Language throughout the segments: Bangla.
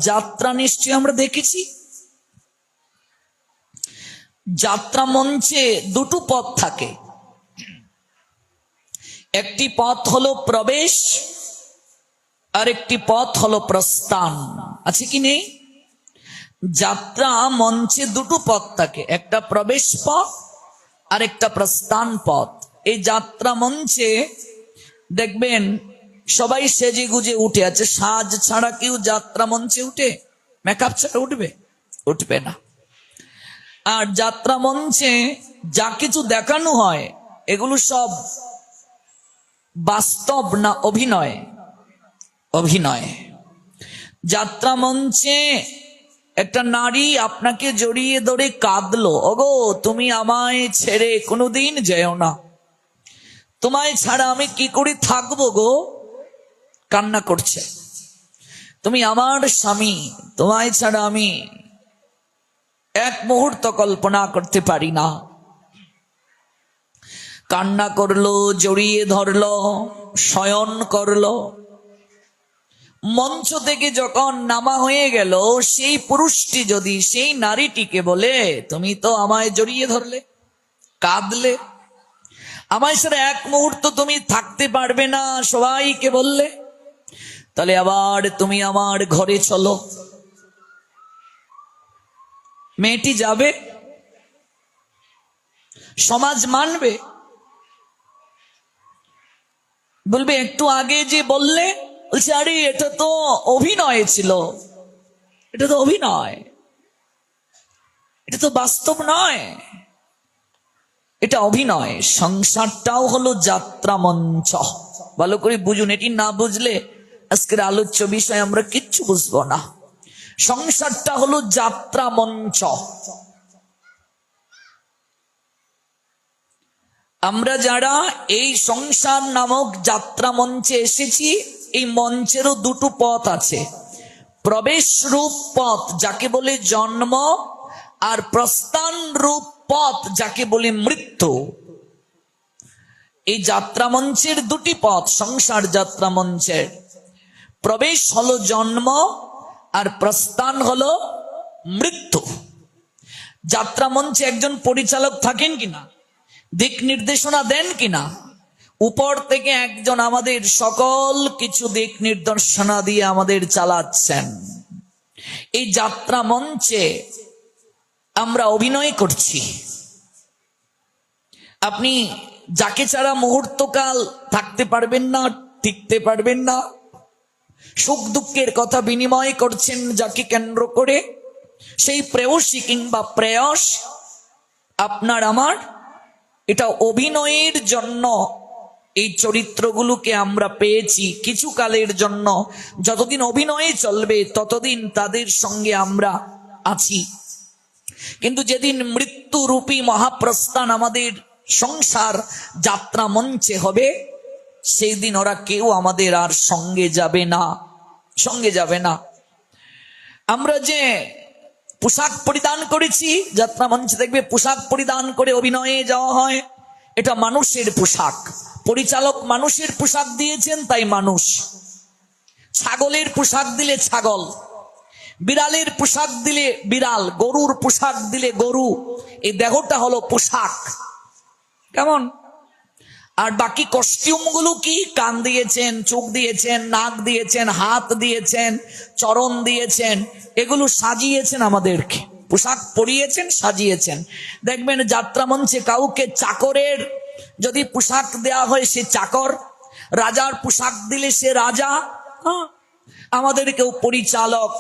যাত্রা নিশ্চয়ই আমরা দেখেছি। যাত্রা মঞ্চে দুটো পথ থাকে, একটি পথ হলো প্রবেশ আর একটি পথ হলো প্রস্থান। আছে কি নেই? যাত্রা মঞ্চে দুটো পথ থাকে, একটা প্রবেশ পথ আর একটা প্রস্থান পথ। এই যাত্রা মঞ্চে দেখবেন সবাই সেজে গুজে উঠে আছে। সাজ ছাড়া কেউ যাত্রা মঞ্চে উঠে? মেকআপ ছাড়া উঠবে? উঠবে না। আর যাত্রা মঞ্চে যা কিছু দেখানো হয় এগুলো সব বাস্তব না অভিনয়? অভিনয়। যাত্রা মঞ্চে একটা নারী আপনাকে জড়িয়ে ধরে কাঁদলো, ওগো তুমি আমায় ছেড়ে কোনোদিন যেও না, তোমায় ছাড়া আমি কি করে থাকবো গো, কান্না করছে। তুমি আমার স্বামী, তোমায় ছাড়া আমি এক মুহূর্ত কল্পনা করতে পারি না। কান্না করলো, জড়িয়ে ধরলো, শয়ন করলো। মঞ্চ থেকে যখন নামা হয়ে গেল, সেই পুরুষটি যদি সেই নারীটিকে বলে, তুমি তো আমায় জড়িয়ে ধরলে, কাঁদলে, আমায় ছাড়া এক মুহূর্ত তুমি থাকতে পারবে না সবাইকে বললে, তাহলে আবার তুমি আমার ঘরে চলো, মেয়েটি যাবে? সমাজ মানবে? বলবে একটু আগে যে বললে, বলছে আরে এটা তো অভিনয় ছিল, এটা তো অভিনয়, এটা তো বাস্তব নয়, এটা অভিনয়। সংসারটাও হলো যাত্রা মঞ্চ। ভালো করে বুঝুন, এটি না বুঝলে আজকের আলোচ্য বিষয় আমরা কিচ্ছু বুঝবো না। সংসারটা হলো যাত্রা মঞ্চ। আমরা যারা এই সংসার নামক যাত্রা মঞ্চে এসেছি, এই মঞ্চেরও দুটো পথ আছে, প্রবেশ রূপ পথ যাকে বলে জন্ম, আর প্রস্থান রূপ পথ যাকে বলে মৃত্যু। এই যাত্রা মঞ্চের দুটি পথ, সংসার যাত্রা মঞ্চের। প্রবেশ হলো জন্ম আর প্রস্থান হলো মৃত্যু। যাত্রা মঞ্চে একজন পরিচালক থাকেন কিনা, দিক নির্দেশনা দেন কিনা? উপর থেকে একজন আমাদের সকল কিছু দিক নির্দেশনা দিয়ে আমাদের চালাচ্ছেন। এই যাত্রা মঞ্চে আমরা অভিনয় করছি। আপনি যাকে ছাড়া মুহূর্তকাল থাকতে পারবেন না, টিকতে পারবেন না, সুখ দুঃখের কথা বিনিময় করছেন যাকে কেন্দ্র করে, সেই প্রেয়সী কিংবা প্রেয়স আপনার আমার। এটা অভিনয়ের জন্য এই চরিত্রগুলোকে আমরা পেয়েছি কিছু কালের জন্য। যতদিন অভিনয়ে চলবে ততদিন তাদের সঙ্গে আমরা আছি, কিন্তু যেদিন মৃত্যুরূপী মহাপ্রস্থান আমাদের সংসার যাত্রা মঞ্চে হবে, সেই দিন ওরা কেউ আমাদের আর সঙ্গে যাবে না, সঙ্গে যাবে না। আমরা যে পোশাক পরিধান করেছি, যাত্রা মঞ্চে দেখবে পোশাক পরিধান করে অভিনয়ে যাওয়া হয়, এটা মানুষের পোশাক। পরিচালক মানুষের পোশাক দিয়েছেন, তাই মানুষ। ছাগলের পোশাক দিলে ছাগল, বিড়ালের পোশাক দিলে বিড়াল, গরুর পোশাক দিলে গরু। এই দেহটা হলো পোশাক, কেমন? আর বাকি কস্টিউম গুলো কি? কান দিয়েছেন, চোখ দিয়েছেন, নাক দিয়েছেন, হাত দিয়েছেন, চরণ দিয়েছেন, এগুলো সাজিয়েছেন আমাদেরকে, পোশাক পরিয়েছেন, সাজিয়েছেন। দেখবেন যাত্রা মঞ্চে কাউকে চাকরের যদি পোশাক দেয়া হয় সে চাকর, রাজার পোশাক দিলে সে রাজা। আমাদেরকেও পরিচালক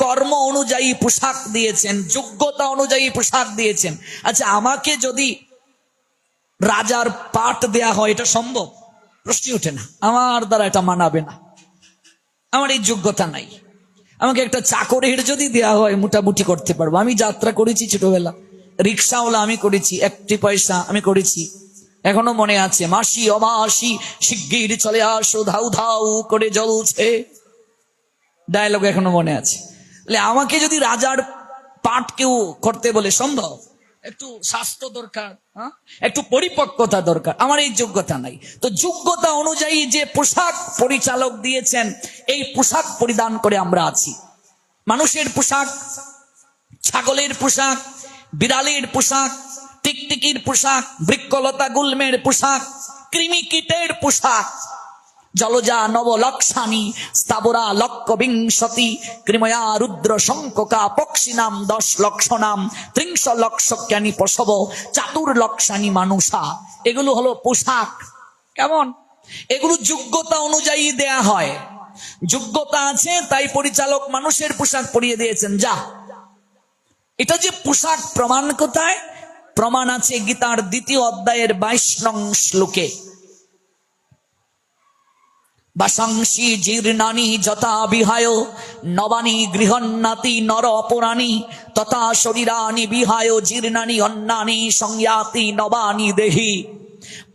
কর্ম অনুযায়ী পোশাক দিয়েছেন, যোগ্যতা অনুযায়ী পোশাক দিয়েছেন। আচ্ছা, আমাকে যদি রাজার পাট দেয়া হয়, এটা সম্ভব? প্রশ্ন ওঠে না, আমার দ্বারা এটা মানাবে না, আমার এই যোগ্যতা নাই। আমাকে একটা চাকরের যদি দেয়া হয় মোটামুটি করতে পারবো। আমি যাত্রা করেছি ছোটবেলা, রিক্সাওয়ালা আমি করেছি, একটি পয়সা আমি করেছি, এখনো মনে আছে। মাসি অমাসি শিগগির চলে আসো, ধাউ ধাউ করে জ্বলছে, ডায়লগ এখনো মনে আছে। আমাকে যদি রাজার পাট কেউ করতে বলে, সম্ভব? একটু স্বাস্থ্য দরকার, একটু পরিপক্কতা দরকার, আমার এই যোগ্যতা নাই। তো যোগ্যতা অনুযায়ী যে পোশাক পরিচালক দিয়েছেন, এই পোশাক পরিধান করে আমরা আছি। মানুষের পোশাক, ছাগলের পোশাক, বিড়ালের পোশাক, টিকটিকির পোশাক, বৃক্ষলতা গুল্মের পোশাক, কৃমি কীটের পোশাক, জলজা নবলক্ষানি স্থাবরা লক্ষ বিংশতি কৃময়া রুদ্র শঙ্ককা পক্ষিনাম 10 লক্ষ নাম 30 লক্ষ জ্ঞানী পশব চাতুর্লক্ষানি মানুষা। এগুলো হলো পোশাক। কেমন? এগুলো যোগ্যতা অনুযায়ী দেয়া হয়। যোগ্যতা আছে তাই পরিচালক মানুষের পোশাক পরিয়ে দিয়েছেন। যা, এটা যে পোশাক প্রমাণ কোথায়? প্রমাণ আছে গীতার 2য় অধ্যায়ের 22 নং শ্লোকে। বাসাংসি জীর্ণানি যথা বিহায় নবানি গৃহন্নাতি নর অপরাণী তথা শরীরানি বিহায় জীর্ণানি অন্নানি সংয়াতি নবানি দেহি।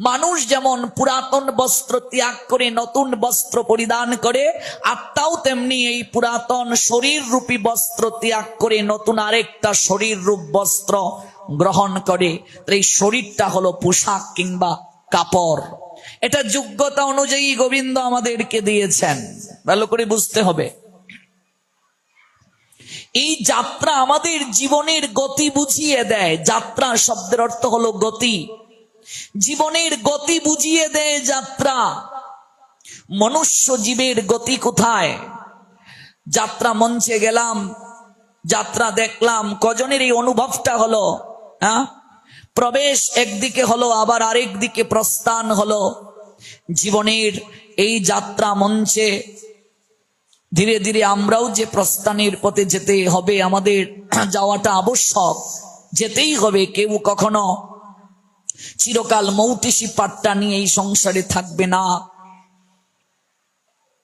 মানুষ যেমন পুরাতন বস্ত্র ত্যাগ করে নতুন বস্ত্র পরিধান করে, আত্মাও তেমনি এই পুরাতন শরীর রূপী বস্ত্র ত্যাগ করে নতুন আরেকটা শরীর রূপ বস্ত্র গ্রহণ করে। এই শরীরটা হলো পোশাক কিংবা কাপড়। এটা যোগ্যতা অনুযায়ী গোবিন্দ আমাদেরকে দিয়েছেন, ভালো করে বুঝতে হবে। এই যাত্রা আমাদের জীবনের গতি বুঝিয়ে দেয়। যাত্রা শব্দের অর্থ হলো গতি, জীবনের গতি বুঝিয়ে দেয় যাত্রা। মনুষ্য জীবের গতি কোথায়? যাত্রা মঞ্চে গেলাম, যাত্রা দেখলাম, কজনের এই অনুভবটা হলো? প্রবেশ একদিকে হলো, আবার আরেক দিকে প্রস্থান হলো। জীবনের এই যাত্রা মঞ্চে ধীরে ধীরে আমরাও যে প্রস্থানের পথে যেতে হবে, আমাদের যাওয়াটা আবশ্যক, যেতেই হবে। কেউ কখনো চিরকাল মৌটিসি পাট্টা নিয়ে এই সংসারে থাকবে না,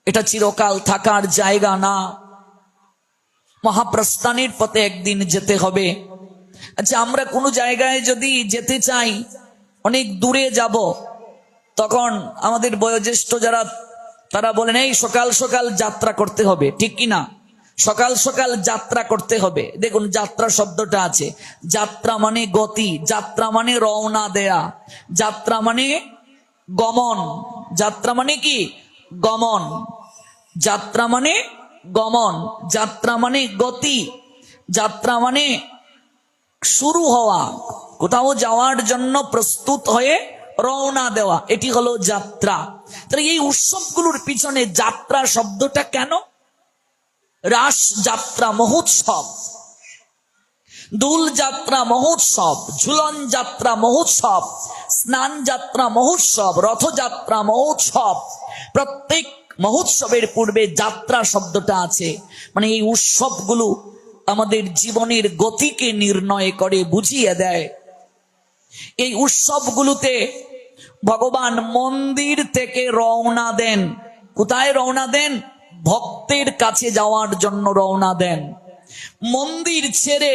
এটা চিরকাল থাকার জায়গা না। মহাপ্রস্থানের পথে একদিন যেতে হবে। আচ্ছা, আমরা কোনো জায়গায় যদি যেতে চাই, অনেক দূরে যাব, তখন আমাদের বয়োজ্যেষ্ঠ যারা, তারা বলেন এই সকাল সকাল যাত্রা করতে হবে, ঠিক কি না? সকাল সকাল যাত্রা করতে হবে। দেখুন, যাত্রা শব্দটা আছে, যাত্রা মানে গতি, যাত্রা মানে রওনা দেয়া, যাত্রা মানে গমন। যাত্রা মানে কি? গমন। যাত্রা মানে গমন, যাত্রা মানে গতি, যাত্রা মানে শুরু হওয়া, কোথাও যাওয়ার জন্য প্রস্তুত হয়ে রওনা দেওয়া, এটি হলো যাত্রা। তাহলে এই উৎসবগুলোর পিছনে যাত্রা শব্দটা কেন? রাস যাত্রা মহোৎসব, দোল যাত্রা মহোৎসব, ঝুলন যাত্রা মহোৎসব, স্নান যাত্রা মহোৎসব, রথযাত্রা মহোৎসব, প্রত্যেক মহোৎসবের পূর্বে যাত্রা শব্দটা আছে। মানে এই উৎসবগুলো আমাদের জীবনের গতিকে নির্ণয় করে, বুঝিয়ে দেয়। এই উৎসবগুলোতে ভগবান মন্দির থেকে রওনা দেন। কোথায় রওনা দেন? ভক্তের কাছে যাওয়ার জন্য রওনা দেন। মন্দির ছেড়ে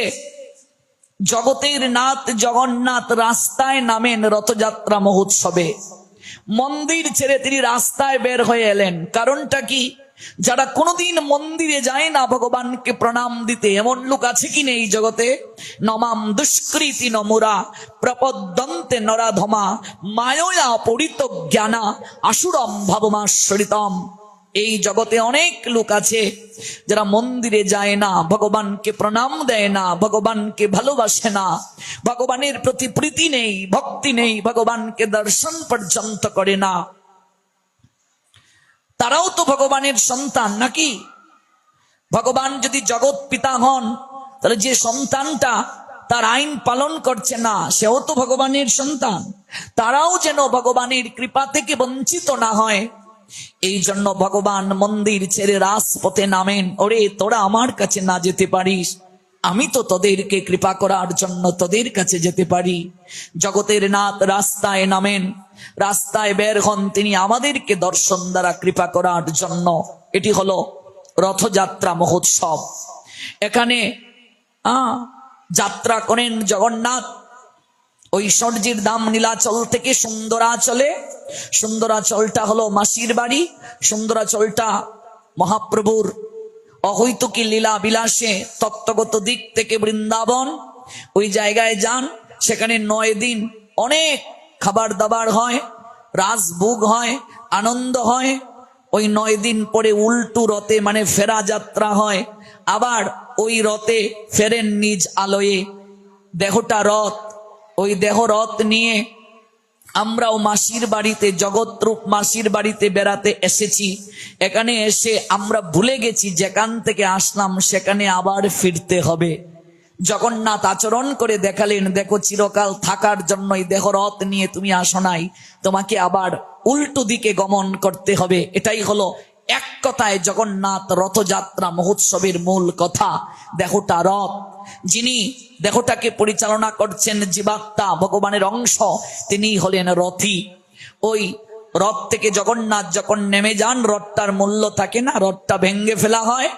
জগতের নাথ জগন্নাথ রাস্তায় নামেন রথযাত্রা মহোৎসবে। মন্দির ছেড়ে তিনি রাস্তায় বের হয়ে এলেন। কারণটা কি? যারা কোনোদিন মন্দিরে যায় না ভগবানকে প্রণাম দিতে, এমন লোক আছে কি নেই জগতে? নমাম দুষ্কৃতি নমুরা প্রপদ্যন্তে নরাধমা মায়য়া পরিত জ্ঞানা আসুরম ভাবমাশ্রিতম। এই জগতে অনেক লোক আছে যারা মন্দিরে যায় না, ভগবানকে প্রণাম দেয় না, ভগবানকে ভালোবাসে না, ভগবানের প্রতি প্রীতি নেই, ভক্তি নেই, ভগবানকে দর্শন পর্যন্ত করে না। তারাও তো ভগবানের সন্তান নাকি? ভগবান যদি জগৎ পিতা হন, তাহলে যে সন্তানটা তার আইন পালন করছে না, সেও তো ভগবানের সন্তান। তারাও যেন ভগবানের কৃপা থেকে বঞ্চিত না হয়, এই জন্য ভগবান মন্দির ছেড়ে রাজপথে নামেন। ওরে, তোরা আমার কাছে না যেতে পারিস, আমি তো তোদেরকে কৃপা করার জন্য তোদের কাছে যেতে পারি। জগতের নাথ রাস্তায় নামেন, রাস্তায় বের হন তিনি আমাদেরকে দর্শন দ্বারা কৃপা করার জন্য। এটি হলো রথযাত্রা মহোৎসব। এখানে যাত্রা করেন জগন্নাথ ঐশ্বর্যের ধাম নীলাচল থেকে সুন্দরাচলে। সুন্দরাচলটা হলো মাসির বাড়ি, সুন্দরাচলটা মহাপ্রভুর অহৈতুকী লীলা বিলাসে তত্ত্বগত দিক থেকে বৃন্দাবন। ওই জায়গায় যান, সেখানে 9 দিন অনেক খাবার দাবার হয়, রাজভোগ হয়, আনন্দ হয়। ওই 9 দিন পরে উল্টু রথে মানে ফেরা যাত্রা হয়, আবার ওই রথে ফেরেন নিজ আলোয়ে। দেহটা রথ, ওই দেহ রথ নিয়ে আমরাও মাসির বাড়িতে, জগৎরূপ মাসির বাড়িতে বেড়াতে এসেছি। এখানে এসে আমরা ভুলে গেছি যেখান থেকে আসলাম সেখানে আবার ফিরতে হবে। জগন্নাথ আচরণ করে দেখালেন, দেখো চিরকাল থাকার জন্য এই দেহ রথ নিয়ে তুমি আসো নাই, তোমাকে আবার উল্টো দিকে গমন করতে হবে। এটাই হলো এক কথায় জগন্নাথ রথযাত্রা মহোৎসবের মূল কথা। দেহটা রথ, যিনি দেহটাকে পরিচালনা করছেন জীবাত্মা, ভগবানের অংশ, তিনি হলেন রথী। ওই রথ থেকে জগন্নাথ যখন নেমে যান, রথটার মূল্য থাকে না, রথটা ভেঙ্গে ফেলা হয়।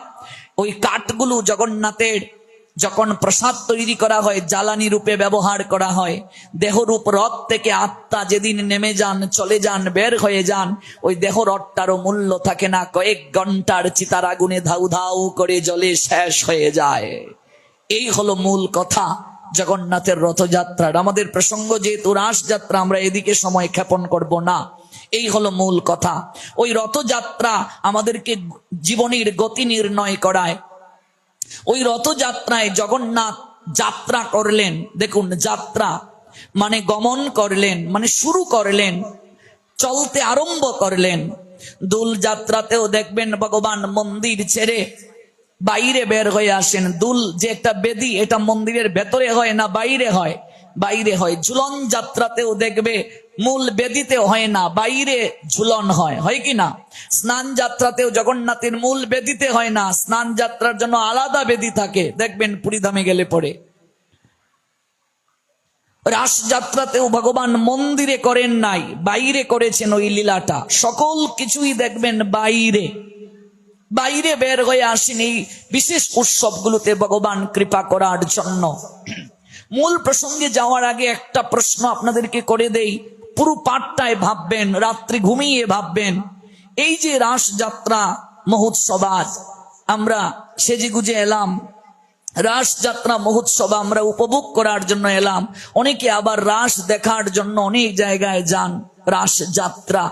ওই কাঠগুলো জগন্নাথের যখন প্রসাদ তৈরি করা হয় জ্বালানি রূপে ব্যবহার করা হয়। দেহরূপ রথ থেকে আত্মা যেদিন নেমে যান, চলে যান, বের হয়ে যান, ওই দেহ রথটারও মূল্য থাকে না, কয়েক ঘন্টার চিতার আগুনে ধাউ ধাউ করে জ্বলে শেষ হয়ে যায়। এই হলো মূল কথা জগন্নাথের রথযাত্রার। আমাদের প্রসঙ্গ যেহেতু রাস যাত্রা, আমরা এদিকে সময় ক্ষেপণ করব না। এই হলো মূল কথা। ওই রথযাত্রা আমাদেরকে জীবনের গতি নির্ণয় করায়। ওই রথযাত্রায় জগন্নাথ যাত্রা করলেন। দেখুন, যাত্রা মানে গমন করলেন, মানে শুরু করলেন, চলতে আরম্ভ করলেন। দুল যাত্রাতেও দেখবেন ভগবান মন্দির ছেড়ে বাইরে বের হয়ে আসেন। দুল যে একটা বেদি, এটা মন্দিরের ভেতরে হয় না বাইরে হয়? বাইরে হয়। ঝুলন যাত্রাতেও দেখবে মূল বেদিতে হয় না, বাইরে ঝুলন হয়, হয় কি না? স্নান যাত্রাতেও জগন্নাথের মূল বেদিতে হয় না, স্নান যাত্রার জন্য আলাদা বেদি থাকে, দেখবেন পুরীধামে গেলে পরে। রাস যাত্রাতেও ভগবান মন্দিরে করেন নাই, বাইরে করেছেন ওই লীলাটা। সকল কিছুই দেখবেন বাইরে, বাইরে বের হয়ে আসেন এই বিশেষ উৎসবগুলোতে ভগবান কৃপা করার জন্য। মূল প্রসঙ্গে যাওয়ার আগে একটা প্রশ্ন আপনাদেরকে করে দেই, পুরো পাঠটায় ভাববেন, রাত্রি ঘুমিয়ে ভাববেন। এই যে রাস যাত্রা মহোৎসব, আজ আমরা সেজে গুজে এলাম, রাস যাত্রা মহোৎসব আমরা উপভোগ করার জন্য এলাম। অনেকে আবার রাস দেখার জন্য অনেক জায়গায় যান। রাস যাত্রা,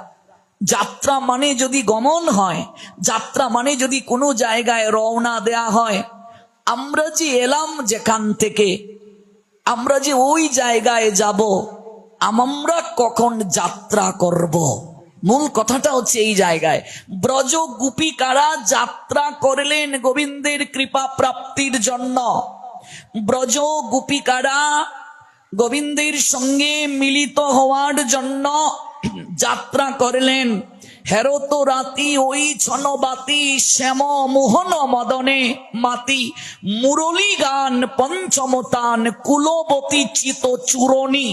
যাত্রা মানে যদি গমন হয়, যাত্রা মানে যদি কোনো জায়গায় রওনা দেয়া হয়, আমরা যে এলাম যেখান থেকে, আমরা যে ওই জায়গায় যাব, আমরা কখন যাত্রা করব, মূল কথাটা হচ্ছে এই জায়গায়। ব্রজ গোপিকারা যাত্রা করলেন গোবিন্দের কৃপা প্রাপ্তির জন্য। ব্রজ গোপিকারা গোবিন্দের সঙ্গে মিলিত হওয়ার জন্য যাত্রা করলেন। হেরত রাতি ওই ছনবাতি, শ্যাম মোহন মদনে মাতি, মুরলী গান পঞ্চমতান, কুলবতী চিত চূরণী।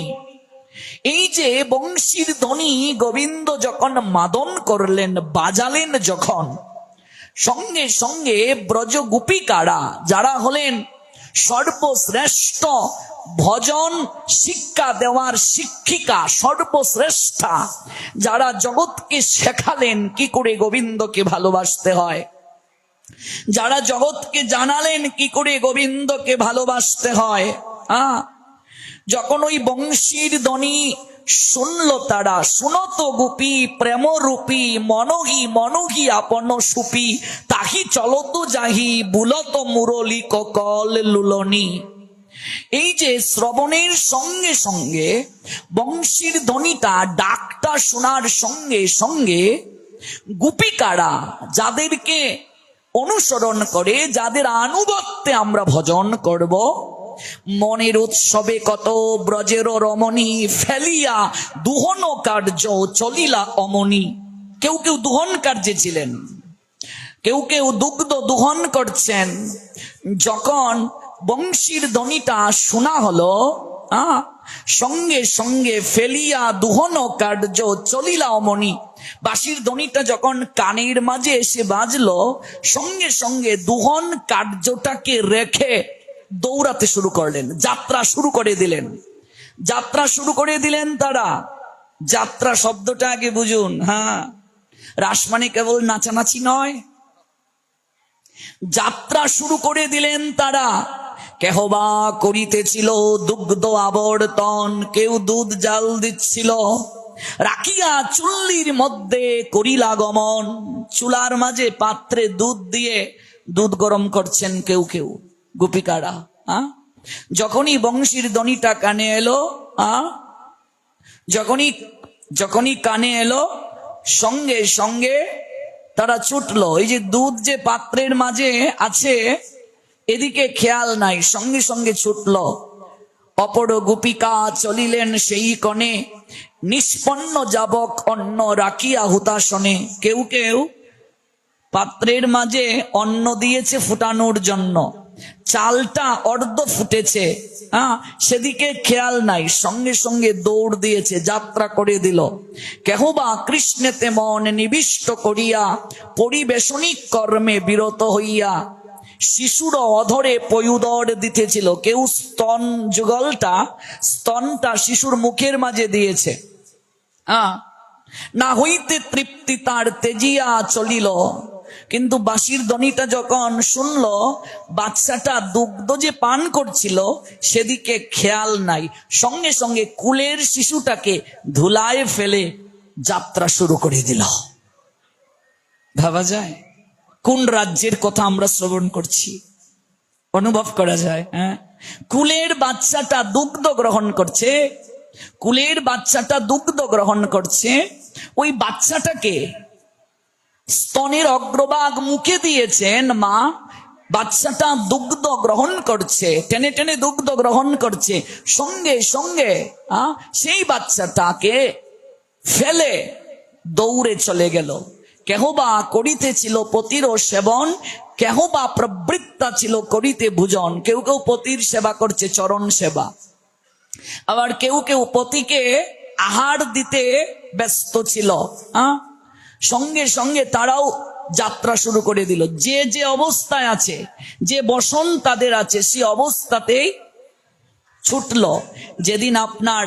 এই যে বংশীর ধ্বনি গোবিন্দ যখন মাদন করলেন, বাজালেন যখন, সঙ্গে সঙ্গে ব্রজ গোপিকারা, যারা হলেন সর্বশ্রেষ্ঠ ভজন শিক্ষা দেওয়ার শিক্ষিকা, সর্বশ্রেষ্ঠা, যারা জগৎকে শেখালেন কি করে গোবিন্দকে ভালোবাসতে হয়, যারা জগৎকে জানালেন কি করে গোবিন্দকে ভালোবাসতে হয়। যখন ওই বংশীর ধ্বনি শুনল তারা, শুনত গোপী প্রেমরূপী, মনহি মনহি আপন সুপি, তাহি চলত যাহি বুলত মুরলী ককল লুলনি। এই যে শ্রবণের সঙ্গে সঙ্গে বংশীর ধ্বনিটা, ডাকটা শোনার সঙ্গে সঙ্গে গোপিকারা, যাদেরকে অনুসরণ করে, যাদের আনুগত্যে আমরা ভজন করব, মনের উৎসবে কত ব্রজের রমণী, ফেলিয়া দুহন কার্য চলিলা অমনি। কেউ কেউ দুহন কার্যে ছিলেন, কেউ কেউ দুগ্ধ দুহন করছেন। যখন বংশীর ধ্বনিটা শোনা হলো, সঙ্গে সঙ্গে ফেলিয়া দুহন কার্য চলিলা অমনি। বাঁশির ধ্বনিটা যখন কানের মাঝে এসে বাজলো, সঙ্গে সঙ্গে দুহন কার্যটাকে রেখে দৌড়াতে শুরু করলেন, যাত্রা শুরু করে দিলেন। যাত্রা শুরু করে দিলেন তারা। যাত্রা শব্দটা আগে বুঝুন। রাস মানে কেবল নাচানাচি নয়, যাত্রা শুরু করে দিলেন তারা। কেহবা করিতেছিল দুগ্ধ আবর্তন, কেউ দুধ জাল দিচ্ছিল, রাখিয়া চুল্লির মধ্যে করিলা গমন। চুলার মাঝে পাত্রে দুধ দিয়ে দুধ গরম করছেন কেউ কেউ গোপিকারা। যখনই বংশীর ধ্বনিটা কানে এলো, যখনই কানে এলো, সঙ্গে সঙ্গে তারা ছুটলো। এই যে দুধ যে পাত্রের মাঝে আছে এদিকে খেয়াল নাই, সঙ্গে সঙ্গে ছুটলো। অপর গোপিকা চলিলেন সেই কণে, নিষ্পন্ন যাবক অন্ন রাখিয়া হুতাসনে। কেউ কেউ পাত্রের মাঝে অন্ন দিয়েছে ফুটানোর জন্য, চালটা অর্ধ ফুটেছে, সেদিকে খেয়াল নাই, সঙ্গে সঙ্গে দৌড় দিয়েছে, যাত্রা করে দিল। কেহবা কৃষ্ণেতে মন নিবিষ্ট করিয়া পরিবেশনিক কর্মে বিরত হইয়া শিশুর অধরে পয়ুদর দিতেছিল। কেউ স্তনটা শিশুর মুখের মাঝে দিয়েছে। না হইতে তৃপ্তি তার তেজিয়া চলিল। কিন্তু বাঁশির ধ্বনিটা যখন শুনলো, বাচ্চাটা দুগ্ধ যে পান করছিল সেদিকে খেয়াল নাই, সঙ্গে সঙ্গে কুলের শিশুটাকে ধুলায় ফেলে যাত্রা শুরু করে দিল। ভাবা যায় কোন রাজ্যের কথা আমরা শ্রবণ করছি, অনুভব করা যায়। কুলের বাচ্চাটা দুগ্ধ গ্রহণ করছে, কুলের বাচ্চাটা দুগ্ধ গ্রহণ করছে। ওই বাচ্চাটাকে স্তনের অগ্রভাগ মুখে দিয়েছেন মা, বাচ্চাটা দুগ্ধ গ্রহণ করছে, টেনে টেনে দুগ্ধ গ্রহণ করছে। সঙ্গে সঙ্গে সেই বাচ্চাটাকে ফেলে দৌড়ে চলে গেল। কেহবা করিতেছিল পতির সেবন, কেহবা প্রবৃত্তা ছিল করিতে ভোজন। কেউ কেউ পতির সেবা করছে, চরণ সেবা, আবার কেউ কেউ পতিকে আহার দিতে ব্যস্ত ছিল। সঙ্গে সঙ্গে তারাও যাত্রা শুরু করে দিল। যে যে অবস্থায় আছে, যে বসন তাদের আছে, সে অবস্থাতেই ছুটলো। যেদিন আপনার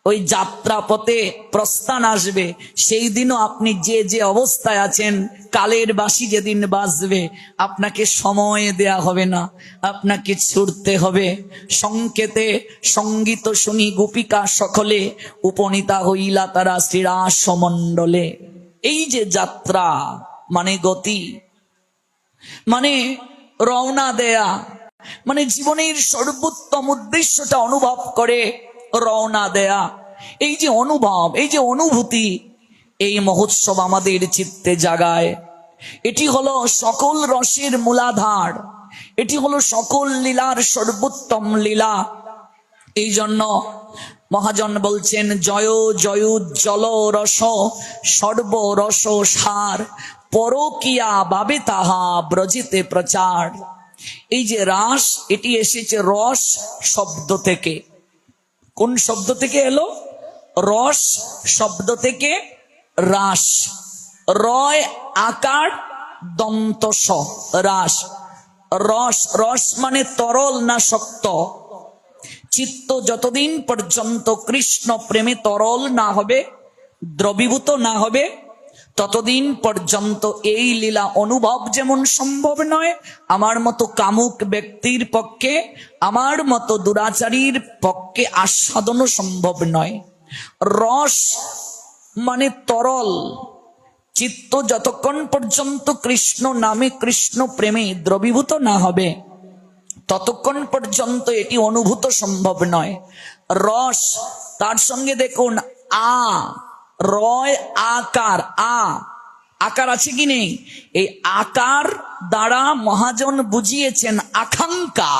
ওই যাত্রা পথে প্রস্থান আসবে, সেই দিনও আপনি যে যে অবস্থায় আছেন, কালের বাঁশি যেদিন বাজবে, আপনাকে সময় দেয়া হবে না, আপনাকে ছুটতে হবে। সংকেতে সঙ্গীত শুনি গোপিকা সকলে, উপনীতা হইলা তারা শ্রীরাস মণ্ডলে। এই যে যাত্রা মানে গতি, মানে রওনা দেয়া, মানে জীবনের সর্বোত্তম উদ্দেশ্যটা অনুভব করে রওনা দেয়া। এই যে অনুভব, এই যে অনুভূতি, এই মহোৎসব আমাদের চিত্তে জাগায়। এটি হলো সকল রসের মূলাধার, এটি হলো সকল লীলার সর্বোত্তম লীলা। এই জন্য মহাজন বলছেন, জয় জয়োজ্জ্বল রস সর্বরস সার, পরকিয়া ভাবে তাহা ব্রজিতে প্রচার। এই যে রাস, এটি এসেছে রস শব্দ থেকে। কোন শব্দ থেকে এলো? রস শব্দ থেকে রাস। রয় আকার দন্ত স, রাস। রস, রস মানে তরল না শক্ত। চিত্ত যতদিন পর্যন্ত কৃষ্ণ প্রেমে তরল না হবে, দ্রবীভূত না হবে, ততদিন পর্যন্ত এই লীলা অনুভব যেমন সম্ভব নয়, আমার মতো কামুক ব্যক্তির পক্ষে, আমার মতো দুরাচারীর পক্ষে আস্বাদনও সম্ভব নয়। রস মানে তরল। চিত্ত যতক্ষণ পর্যন্ত কৃষ্ণ নামে, কৃষ্ণ প্রেমে দ্রবীভূত না হবে, ততক্ষণ পর্যন্ত এটি অনুভূত সম্ভব নয়। রস, তার সঙ্গে দেখুন রয় আকার, আকার আছে কি নেই? এই আকার দ্বারা মহাজন বুঝিয়েছেন আকাঙ্ক্ষা।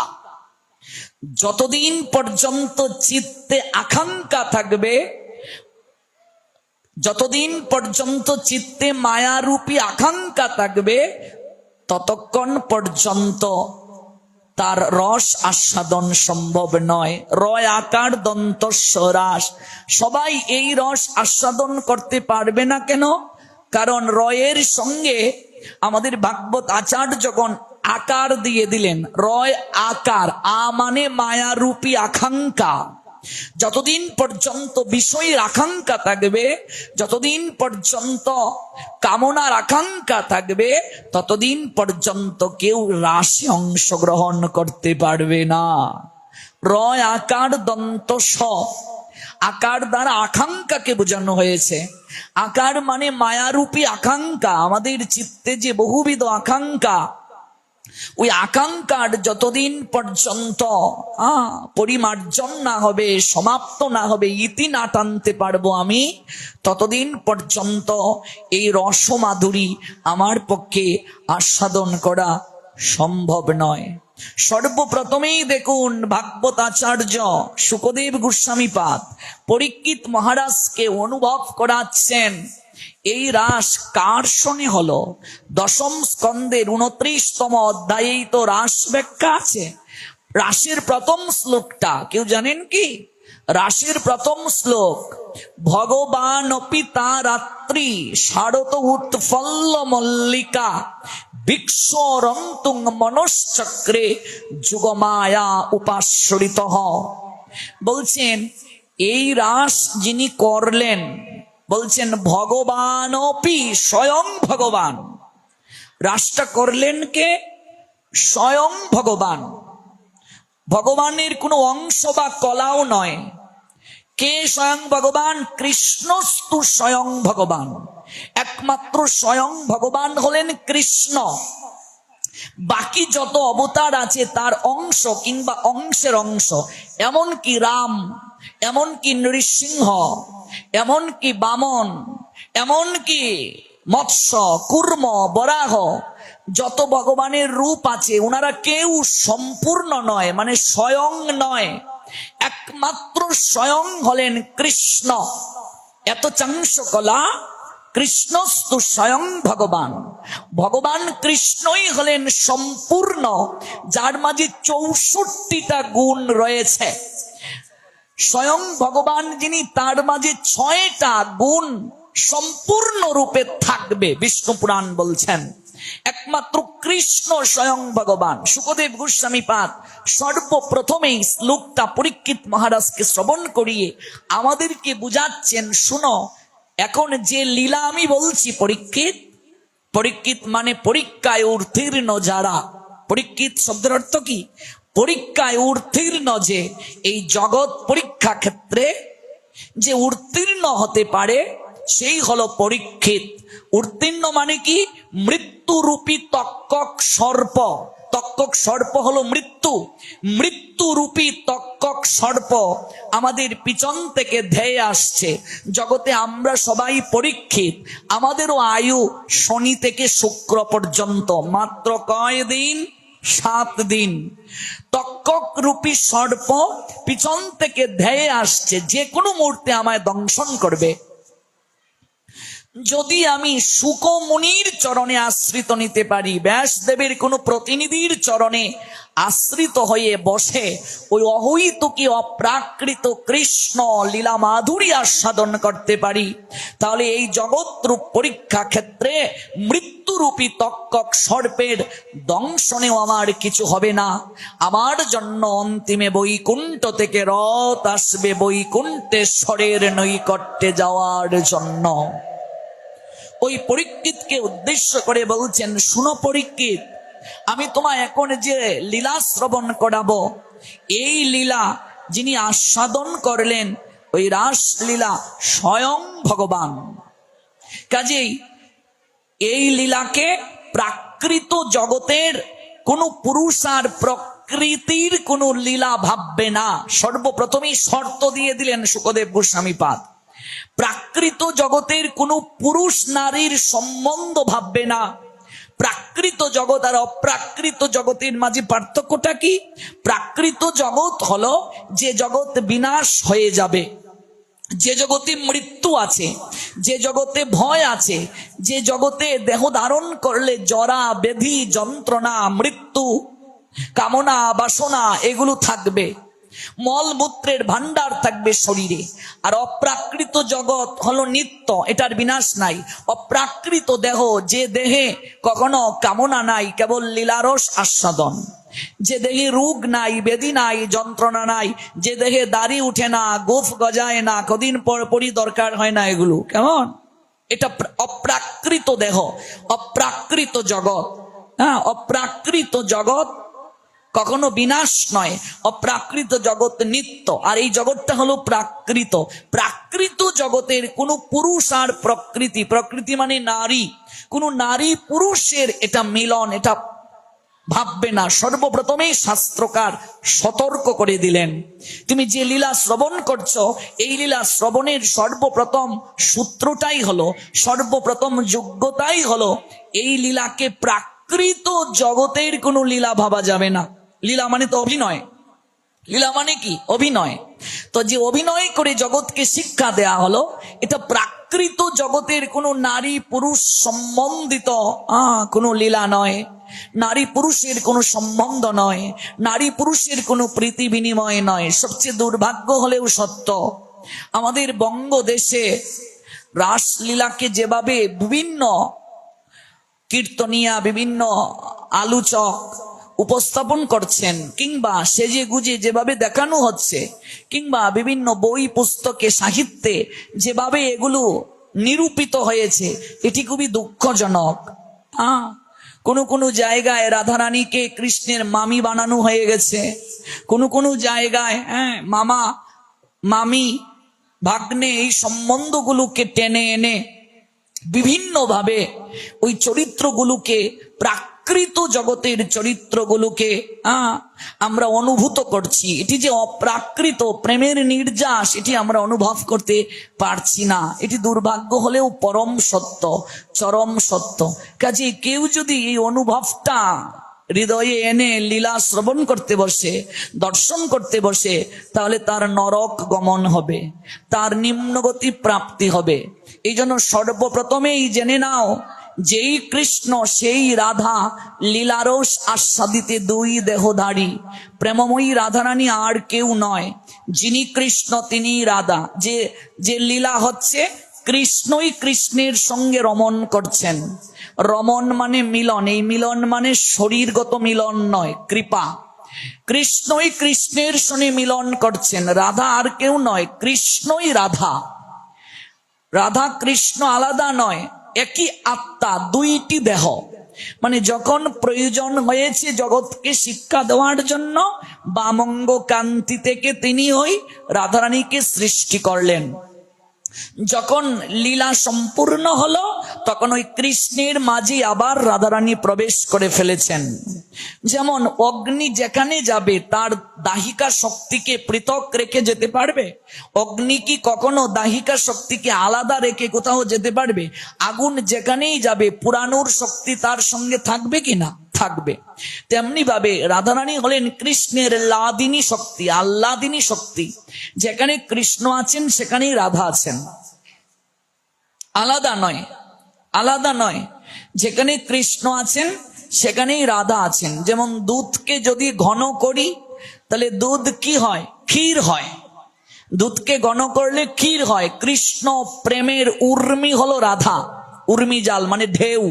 যতদিন পর্যন্ত চিত্তে আকাঙ্ক্ষা থাকবে, যতদিন পর্যন্ত চিত্তে মায়ারূপী আকাঙ্ক্ষা থাকবে, ততক্ষণ পর্যন্ত তার রস আস্বাদন সম্ভব নয়। রয় আকার দন্ত রাস, সবাই এই রস আস্বাদন করতে পারবে না। কেন? কারণ রয়ের সঙ্গে আমাদের ভাগবত আচার্য যখন আকার দিয়ে দিলেন, রয় আকার, মানে মায়ারূপী আকাঙ্ক্ষা। যতদিন পর্যন্ত বিষয়ের আকাঙ্ক্ষা থাকবে, যতদিন পর্যন্ত কামনার আকাঙ্ক্ষা থাকবে, ততদিন পর্যন্ত কেউ রাসে অংশগ্রহণ করতে পারবে না। রয় আকার দন্ত স, আকার দ্বারা আকাঙ্ক্ষাকে বোঝানো হয়েছে। আকার মানে মায়ারূপী আকাঙ্ক্ষা, আমাদের চিত্তে যে বহুবিধ আকাঙ্ক্ষা, ওই আকাঙ্ক্ষার যতদিন পর্যন্ত পরিমার্জন না হবে, সমাপ্ত না হবে, ইতি না টানতে পারবো আমি, ততদিন পর্যন্ত এই রসমাধুরী আমার পক্ষে আস্বাদন করা সম্ভব নয়। সর্বপ্রথমেই দেখুন ভাগবত আচার্য শুকদেব গোস্বামীপাদ পরীক্ষিত মহারাজকে অনুভব করাচ্ছেন এই রাস কার শোনে হলো। দশম স্কন্ধের 29তম অধ্যায়েই তো রাস ব্যাখ্যা আছে। রাসের প্রথম শ্লোকটা কেউ জানেন কি? রাসের প্রথম শ্লোক, ভগবান পিতা রাত্রি শারদ উৎফল্ল মল্লিকা বিক্ষরন্তুং মনশ্চক্রে যুগমায়া উপাশ্রিত। বলছেন এই রাস যিনি করলেন, বলছেন ভগবানপি, স্বয়ং ভগবান। রাসটা করলেন কে? স্বয়ং ভগবান। ভগবানের কোনো অংশ বা কলাও নয়। কে স্বয়ং ভগবান? কৃষ্ণস্তু স্বয়ং ভগবান। একমাত্র স্বয়ং ভগবান হলেন কৃষ্ণ। বাকি যত অবতার আছে তার অংশ কিংবা অংশের অংশ, এমনকি রাম, এমনকি নৃসিংহ, এমনকি বামন, এমনকি মৎস্য, কুর্ম, বরাহ, যত ভগবানের রূপ আছে ওনারা কেউ সম্পূর্ণ নয়, মানে স্বয়ং নয়। একমাত্র স্বয়ং হলেন কৃষ্ণ। এত চাংসকলা, কৃষ্ণস্তু স্বয়ং ভগবান। ভগবান কৃষ্ণই হলেন সম্পূর্ণ, যার মাঝে 64টা গুণ রয়েছে। স্বয়ং ভগবান যিনি, তার মাঝে 6টা গুণ সম্পূর্ণ রূপে থাকবে। বিষ্ণু পুরাণ বলছেন একমাত্র কৃষ্ণ স্বয়ং ভগবান। শুকদেব গোস্বামীপাদ সর্বপ্রথমেই শ্লোকটা পরীক্ষিত মহারাজকে শ্রবণ করিয়ে আমাদেরকে বুঝাচ্ছেন, শুনো, এখন যে লীলা আমি বলছি, পরীক্ষিত, পরীক্ষিত মানে পরীক্ষায় উত্তীর্ণ যারা। পরীক্ষিত শব্দের অর্থ কি? পরীক্ষায় উত্তীর্ণ, যে এই জগৎ পরীক্ষা ক্ষেত্রে যে উত্তীর্ণ হতে পারে সেই হলো পরীক্ষিত। উত্তীর্ণ মানে কি? মৃত্যুরূপী তক্ষক সর্প। তক্ষক সর্প হলো মৃত্যু। মৃত্যুরূপী তক্ষক সর্প আমাদের পিছন থেকে ধেয়ে আসছে। জগতে আমরা সবাই পরীক্ষিত। আমাদেরও আয়ু শনি থেকে শুক্র পর্যন্ত, মাত্র কয় দিন? 7 দিন। তক্ষক রূপী সর্প পিছন থেকে ধেয়ে আসছে, যে কোনো মুহূর্তে আমায় দংশন করবে। যদি আমি শুক মুনির চরণে আশ্রিত নিতে পারি, ব্যাসদেবের কোন প্রতিনিধির চরণে আশ্রিত হয়ে বসে ওই অহৈতুকী অপ্রাকৃত কৃষ্ণ লীলা মাধুরী আস্বাদন করতে পারি, তাহলে এই জগৎ রূপ পরীক্ষা ক্ষেত্রে মৃত্যুরূপী তক্ষক সর্পের দংশনেও আমার কিছু হবে না। আমার জন্য অন্তিমে বৈকুণ্ঠ থেকে রথ আসবে বৈকুণ্ঠেশ্বরের নৈকট্যে যাওয়ার জন্য। ওই পরীক্ষিতকে উদ্দেশ্য করে বলছেন, শুনো পরীক্ষিত, আমি তোমায় এখন যে লীলা শ্রবণ করাবো, এই লীলা যিনি আস্বাদন করলেন, ওই রাস লীলা স্বয়ং ভগবান। কাজেই এই লীলাকে প্রাকৃত জগতের কোন পুরুষ আর প্রকৃতির কোন লীলা ভাববে না। সর্বপ্রথমেই শর্ত দিয়ে দিলেন শুকদেব গোস্বামীপাদ, প্রাকৃত জগতের কোন পুরুষ নারীর সম্বন্ধ ভাববে না। প্রাকৃত জগৎ আর অপ্রাকৃত জগতের মাঝে পার্থক্যটা কি? প্রাকৃত জগৎ হলো যে জগৎ বিনাশ হয়ে যাবে, যে জগতে মৃত্যু আছে, যে জগতে ভয় আছে, যে জগতে দেহ ধারণ করলে জরা ব্যাধি যন্ত্রণা মৃত্যু কামনা বাসনা এগুলো থাকবে, মলমূত্রের ভান্ডার থাকবে শরীরে। আর অপ্রাকৃত জগৎ হলো নিত্য, এটার বিনাশ নাই। অপ্রাকৃত দেহ, যে দেহে কখনো কামনা নাই, কেবল লীলারস আস্বাদন, যে দেহে রোগ নাই, ব্যাধি নাই, যন্ত্রণা নাই, যে দেহে দাড়ি উঠে না, গোফ গজায় না, কদিন পর পরই দরকার হয় না, এগুলো কেমন? এটা অপ্রাকৃত দেহ, অপ্রাকৃত জগৎ। অপ্রাকৃত জগৎ কখনো বিনাশ নয়। অপ্রাকৃত জগৎ নিত্য, আর এই জগৎটা হলো প্রাকৃত। প্রাকৃত জগতের কোনো পুরুষ আর প্রকৃতি, প্রকৃতি মানে নারী, কোনো নারী পুরুষের এটা মিলন, এটা ভাববে না। সর্বপ্রথমেই শাস্ত্রকার সতর্ক করে দিলেন, তুমি যে লীলা শ্রবণ করছো, এই লীলা শ্রবণের সর্বপ্রথম সূত্রটাই হলো, সর্বপ্রথম যোগ্যতাই হলো, এই লীলাকে প্রাকৃত জগতের কোনো লীলা ভাবা যাবে না। লীলা মানে তো অভিনয়, লীলা মানে কি? অভিনয়। তো যে অভিনয় করে জগৎকে শিক্ষা দেয়া হলো, এটা প্রাকৃত জগতের কোনো নারী পুরুষ সম্বন্ধিত কোনো লীলা নয়, নারী পুরুষের কোনো সম্বন্ধ নয়, নারী পুরুষের কোনো প্রীতি বিনিময় নয়। সবচেয়ে দুর্ভাগ্য হলেও সত্য, আমাদের বঙ্গদেশে রাসলীলাকে যেভাবে বিভিন্ন কীর্তনিয়া, বিভিন্ন আলোচক উপস্থাপন করছেন, কিংবা সেজে গুজে যেভাবে দেখানো হচ্ছে, কিংবা বিভিন্ন বই পুস্তকে সাহিত্যে যেভাবে এগুলো নিরূপিত হয়েছে, এটি খুবই দুঃখজনক। কোনো কোনো জায়গায় রাধারানীকে কৃষ্ণের মামি বানানো হয়ে গেছে, কোনো কোনো জায়গায় মামা মামি ভাগ্নে এই সম্বন্ধগুলোকে টেনে এনে বিভিন্নভাবে ওই চরিত্রগুলোকে, প্রাকৃত জগতের চরিত্রগুলোকে আমরা অনুভূত করছি। এটি যে অপ্রাকৃত প্রেমের নির্যাস, এটি আমরা অনুভব করতে পারছি না। এটি দুর্ভাগ্য হলেও পরম সত্য, চরম সত্য। কাজে কেউ যদি এই অনুভবটা হৃদয়ে এনে লীলা শ্রবণ করতে বসে, দর্শন করতে বসে, তাহলে তার নরক গমন হবে, তার নিম্নগতি প্রাপ্তি হবে। এই জন্য সর্বপ্রথমেই জেনে নাও, যেই কৃষ্ণ সেই রাধা, লীলারস আস্বাদিতে দুই দেহধারী। প্রেমময়ী রাধারানী আর কেউ নয়, যিনি কৃষ্ণ তিনি রাধা। যে লীলা হচ্ছে, কৃষ্ণই কৃষ্ণের সঙ্গে রমণ করছেন। রমণ মানে মিলন, এই মিলন মানে শরীরগত মিলন নয়, কৃপা। কৃষ্ণই কৃষ্ণের সঙ্গে মিলন করছেন, রাধা আর কেউ নয়, কৃষ্ণই রাধা। রাধা কৃষ্ণ আলাদা নয়, একই আত্মা, দুইটি দেহ। মানে যখন প্রয়োজন হয়েছে জগৎকে শিক্ষা দেওয়ার জন্য, বামঙ্গ কান্তি থেকে তিনি ওই রাধারানীকে সৃষ্টি করলেন। যখন লীলা সম্পূর্ণ হলো, তখন ওই কৃষ্ণের মাঝে আবার রাধারানী প্রবেশ করে ফেলেছেন। যেমন অগ্নি যেখানে যাবে, তার দাহিকা শক্তিকে পৃথক রেখে যেতে পারবে? অগ্নি কি কখনো দাহিকা শক্তিকে আলাদা রেখে কোথাও যেতে পারবে? আগুন যেখানেই যাবে, পুরানোর শক্তি তার সঙ্গে থাকবে কি না? থাকবে। তেমনি ভাবে রাধারানী হলেন কৃষ্ণের লাদিনী শক্তি, আহ্লাদিনী শক্তি। যেখানে কৃষ্ণ আছেন সেখানেই রাধা আছেন, আলাদা নয়, আলাদা নয়। যেখানে কৃষ্ণ আছেন সেখানেই রাধা আছেন। যেমন দুধকে যদি ঘন করি, তাহলে দুধ কি হয়? ক্ষীর হয়। দুধকে ঘন করলে ক্ষীর হয়। কৃষ্ণ প্রেমের উর্মি হলো রাধা, উর্মি জাল মানে ঢেউ,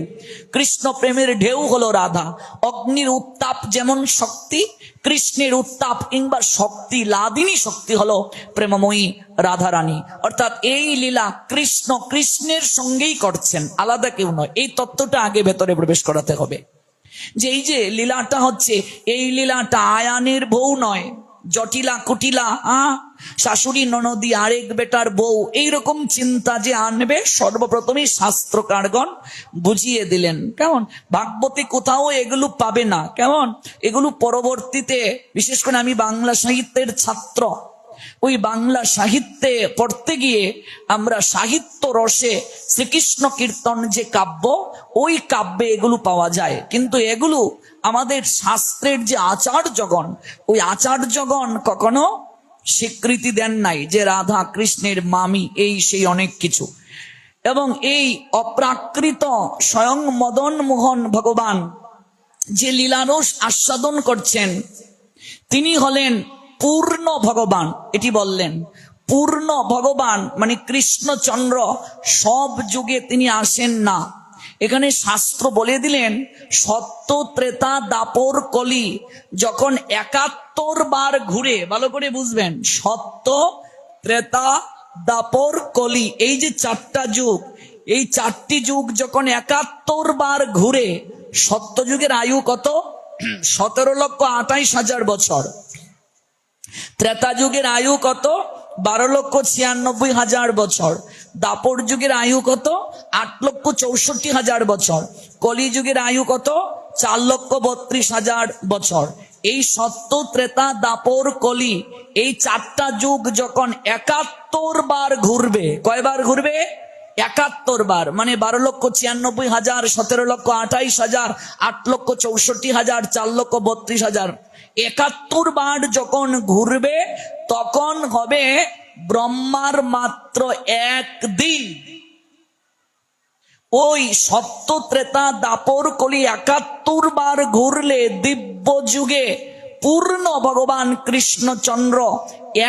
কৃষ্ণ প্রেমের ঢেউ হলো রাধা। অগ্নির উত্তাপ যেমন শক্তি, কৃষ্ণের উত্তাপ কিংবা শক্তি, লাদিনী শক্তি হলো প্রেমময়ী রাধারানী। অর্থাৎ এই লীলা কৃষ্ণ কৃষ্ণের সঙ্গেই করছেন, আলাদা কেউ নয়। এই তত্ত্বটা আগে ভেতরে প্রবেশ করাতে হবে, যে এই যে লীলাটা হচ্ছে, এই লীলাটা আয়ানের বউ নয়, জটিলা কুটিলা শাশুড়ি ননদী আরেক বেটার বউ, এইরকম চিন্তা যে আনবে, সর্বপ্রথমেই শাস্ত্রকারগণ বুঝিয়ে দিলেন। কেমন ভাগবতে কোথাও এগুলো পাবে না। কেমন এগুলো পরবর্তীতে, বিশেষ করে আমি বাংলা সাহিত্যের ছাত্র, ওই বাংলা সাহিত্যে পড়তে গিয়ে আমরা সাহিত্য রসে শ্রীকৃষ্ণ কীর্তন যে কাব্য, ওই কাব্যে এগুলো পাওয়া যায়। কিন্তু এগুলো আমাদের শাস্ত্রের যে আচার্যগণ, ওই আচার্যগণ কখনো স্বীকৃতি দেন নাই যে রাধা কৃষ্ণের মামি, এই সেই অনেক কিছু। এবং এই অপ্রাকৃত স্বয়ং মদন মোহন ভগবান যে লীলারস আস্বাদন করছেন, তিনি হলেন পূর্ণ ভগবান। এটি বললেন, পূর্ণ ভগবান মানে কৃষ্ণচন্দ্র সব যুগে তিনি আসেন না। এখানে শাস্ত্র বলে দিলেন, সত্য ত্রেতা দাপর কলি যখন ৭১ বার ঘুরে, ভালো করে বুঝবেন, সত্য ত্রেতা দাপর কলি, এই যে ৪টা যুগ, এই ৪টি যুগ যখন ৭১ বার ঘুরে, সত্যযুগের আয়ু কত? 17,28,000 বছর। ত্রেতা যুগের আয়ু কত? 12,96,000 বছর। দাপর যুগের আয়ু কত? 8,64,000 বছর। কলি যুগের আয়ু কত? 4,32,000 বছর। এই সত্য, ত্রেতা, দাপর, কলি, এই 4টা যুগ যখন 71 বার ঘুরবে, কয়বার ঘুরবে? 71 বার, মানে 12,96,000, 17,28,000, 8,64,000, 4,32,000, 71 বার যখন ঘুরবে তখন হবে ব্রহ্মার মাত্র একদিন। ওই সত্য, ত্রেতা, দাপর, কলি 71 বার ঘুরলে দিব্য যুগে পূর্ণ ভগবান কৃষ্ণচন্দ্র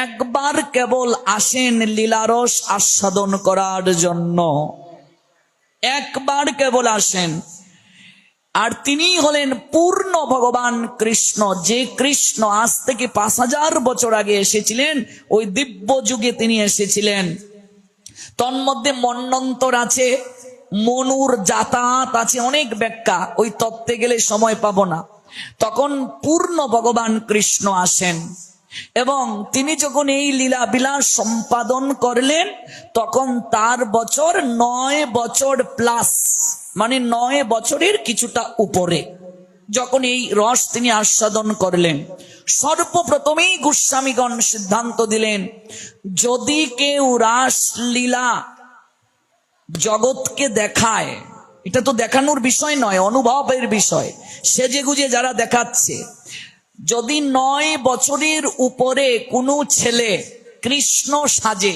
একবার কেবল আসেন লীলারস আস্বাদন করার জন্য, একবার কেবল আসেন। আর তিনি হলেন পূর্ণ ভগবান কৃষ্ণ, যে কৃষ্ণ আজ থেকে 5,000 বছর আগে এসেছিলেন, ওই দিব্য যুগে তিনি এসেছিলেন। তন্মধ্যে মন্বন্তর আছে, মনুর যাতায়াত আছে, অনেক ব্যাখ্যা, ওই তত্ত্বে গেলে সময় পাবো না। তখন পূর্ণ ভগবান কৃষ্ণ আসেন এবং তিনি যখন এই লীলা বিলাস সম্পাদন করলেন তখন তার বছর 9 বছর প্লাস, মানে 9 বছরের কিছুটা উপরে যখন এই রস তিনি আস্বাদন করলেন। সর্বপ্রথমেই গোস্বামীগণ সিদ্ধান্ত দিলেন, যদি কেউ রাস লীলা জগৎকে দেখায়, এটা তো দেখানোর বিষয় নয়, অনুভবের বিষয়, সেজে গুজে যারা দেখাচ্ছে, যদি 9 বছরের উপরে কোনো ছেলে কৃষ্ণ সাজে,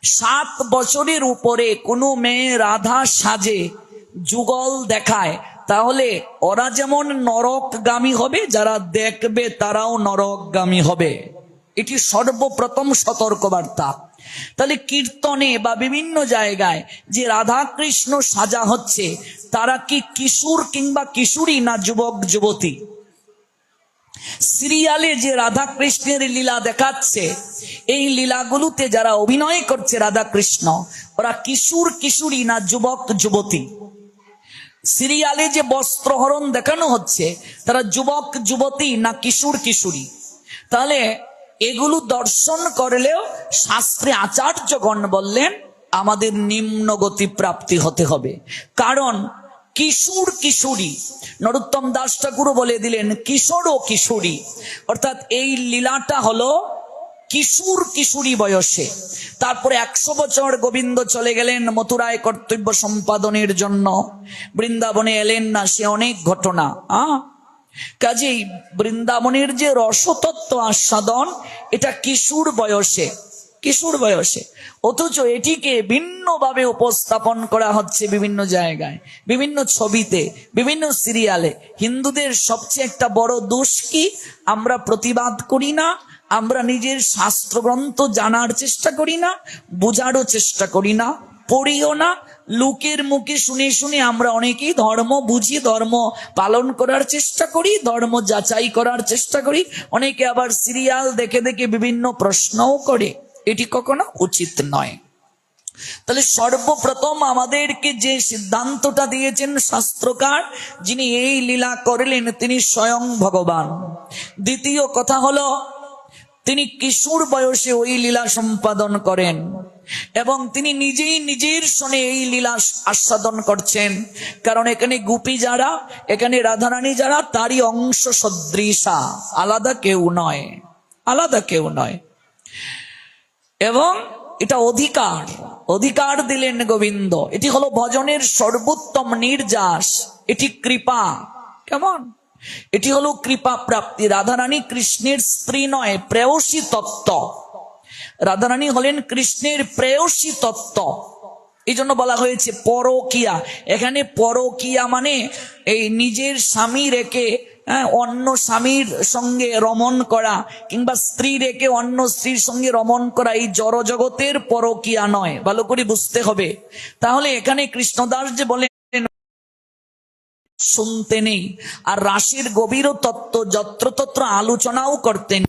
7 বছরের উপরে কোনো মেয়ে রাধা সাজে, যুগল দেখায়, তাহলে ওরা যেমন নরকগামী হবে, যারা দেখবে তারাও নরকগামী হবে। এটি সর্বপ্রথম সতর্কবার্তা। তাহলে কীর্তনে বা বিভিন্ন জায়গায় যে রাধা কৃষ্ণ সাজা হচ্ছে, তারা কি কিশোর কিংবা কিশোরী না যুবক যুবতী? সিরিয়ালে যে রাধা কৃষ্ণের লীলা দেখাচ্ছে, এই লীলাগুলোতে যারা অভিনয় করছে রাধা কৃষ্ণ, ওরা কিশোর কিশোরী না যুবক যুবতী? সিরিয়ালে যে বস্ত্রহরণ দেখানো হচ্ছে, তারা যুবক যুবতী না কিশোর কিশোরী? তাহলে এগুলো দর্শন করলেও শাস্ত্রে আচার্যগণ বললেন আমাদের নিম্ন গতি প্রাপ্তি হতে হবে। কারণ কিশোর কিশোরী, নরোত্তম দাস ঠাকুরও বলে দিলেন কিশোর ও কিশোরী, অর্থাৎ এই লীলাটা হলো কিশোর কিশোরী বয়সে। তারপরে 100 বছর গোবিন্দ চলে গেলেন মথুরায় কর্তব্য সম্পাদনের জন্য, বৃন্দাবনে এলেন না, সে অনেক ঘটনা। কাজেই বৃন্দাবনের যে রসতত্ত্ব আস্বাদন, এটা কিশোর বয়সে, কিশোর বয়সে, অথচ এটিকে ভিন্নভাবে উপস্থাপন করা হচ্ছে বিভিন্ন জায়গায়, বিভিন্ন ছবিতে, বিভিন্ন সিরিয়ালে। হিন্দুদের সবচেয়ে একটা বড় দোষ কি? আমরা প্রতিবাদ করি না, আমরা নিজের শাস্ত্রগ্রন্থ জানার চেষ্টা করি না, বোঝারও চেষ্টা করি না, পড়িও না। লোকের মুখে শুনে শুনে আমরা অনেকেই ধর্ম বুঝি, ধর্ম পালন করার চেষ্টা করি, ধর্ম যাচাই করার চেষ্টা করি। অনেকে আবার সিরিয়াল দেখে দেখে বিভিন্ন প্রশ্নও করে, এটি কখনো উচিত নয়। তাহলে সর্বপ্রথম আমাদেরকে যে সিদ্ধান্তটা দিয়েছেন শাস্ত্রকার, যিনি এই লীলা করলেন তিনি স্বয়ং ভগবান। দ্বিতীয় কথা হলো, তিনি কিশোর বয়সে ওই লীলা সম্পাদন করেন এবং তিনি নিজেই নিজের শোনে এই লীলা আস্বাদন করছেন। কারণ এখানে গোপী যারা, এখানে রাধারানী যারা, তারই অংশ সদৃশা, আলাদা কেউ নয়, আলাদা কেউ নয়। এবং এটা অধিকার, অধিকার দিলেন গোবিন্দ। এটি হলো ভজনের সর্বোত্তম নির্যাস, এটি কৃপা। কেমন? এটি হলো কৃপা প্রাপ্তি। রাধারানী কৃষ্ণের স্ত্রী নয়, প্রেয়সী তত্ত্ব। রাধারানী হলেন কৃষ্ণের প্রেয়সী তত্ত্ব, এই জন্য বলা হয়েছে পরকিয়া। এখানে পরকিয়া মানে এই নিজের স্বামী রেখে অন্য স্বামীর সঙ্গে রমণ করা, কিংবা স্ত্রী রেখে অন্য স্ত্রীর সঙ্গে রমণ করা, এই জড় জগতের পরকিয়া নয়, ভালো করে বুঝতে হবে। তাহলে এখানে কৃষ্ণদাস যে বলেন শুনতে নেই, আর রাশির গভীর তত্ত্ব যত্রতত্র আলোচনাও করতেন।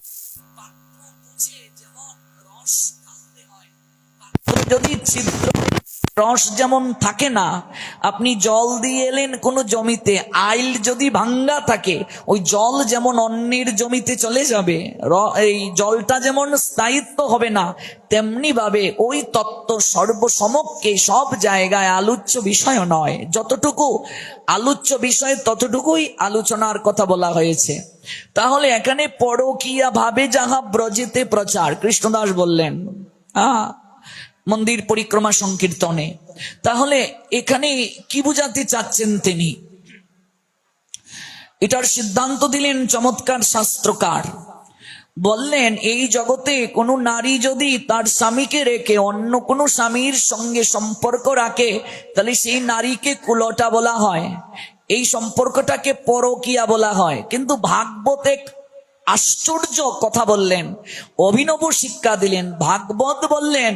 যদি ছিদ্র রস যেমন থাকে না, আপনি জল দিয়ে এলেন কোনো জমিতে, আইল যদি ভাঙ্গা থাকে ওই জল যেমন অন্যের জমিতে চলে যাবে, এই জলটা যেমন স্থায়িত্ব হবে না, তেমনি ভাবে ওই তত্ত্ব সর্বসমক্ষে সব জায়গায় আলোচ্য বিষয় নয়। যতটুকু আলোচ্য বিষয় ততটুকুই আলোচনার কথা বলা হয়েছে। তাহলে এখানে পরকীয়া ভাবে যাহা ব্রজেতে প্রচার, কৃষ্ণদাস বললেন মন্দির পরিক্রমা সংকীর্তনে। তাহলে এখানে কি বুঝাতে চাচ্ছেন তিনি? এটার সিদ্ধান্ত দিলেন চমৎকার শাস্ত্রকার। বললেন এই জগতে কোনো নারী যদি তার স্বামীকে রেখে অন্য কোনো স্বামীর সঙ্গে সম্পর্ক রাখে, তাহলে সেই নারীকে কুলটা বলা হয়, এই সম্পর্কটাকে পরকীয়া বলা হয়। কিন্তু ভাগবতে আশ্চর্য কথা বললেন, অভিনব শিক্ষা দিলেন। ভাগবত বললেন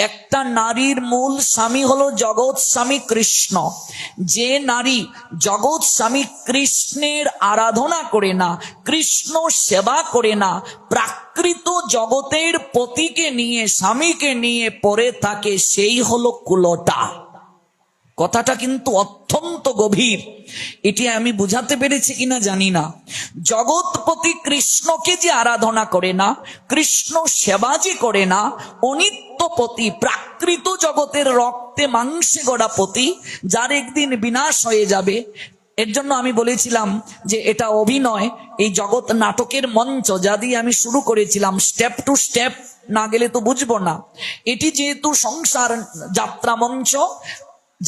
একটা নারীর মূল স্বামী হলো জগৎ স্বামী কৃষ্ণ। যে নারী জগৎ স্বামী কৃষ্ণের আরাধনা করে না, কৃষ্ণ সেবা করে না, প্রাকৃত জগতের পতিকে নিয়ে স্বামীকে নিয়ে পড়ে থাকে, সেই হলো কুলটা। কথাটা কিন্তু অত্যন্ত গভীর। এটি আমি বুঝাতে পেরেছি কিনা জানি না। জগৎপতি কৃষ্ণকে যে আরাধনা করে না, কৃষ্ণ সেবা যে করে না, অনিত্যপতি প্রাকৃত জগতের রক্তে মাংসে গড়া পতি, যার একদিন বিনাশ হয়ে যাবে। এর জন্য আমি বলেছিলাম যে এটা অভিনয়, এই জগৎ নাটকের মঞ্চ যা দিয়ে আমি শুরু করেছিলাম, স্টেপ টু স্টেপ না গেলে তো বুঝবো না। এটি যেহেতু সংসার যাত্রা মঞ্চ,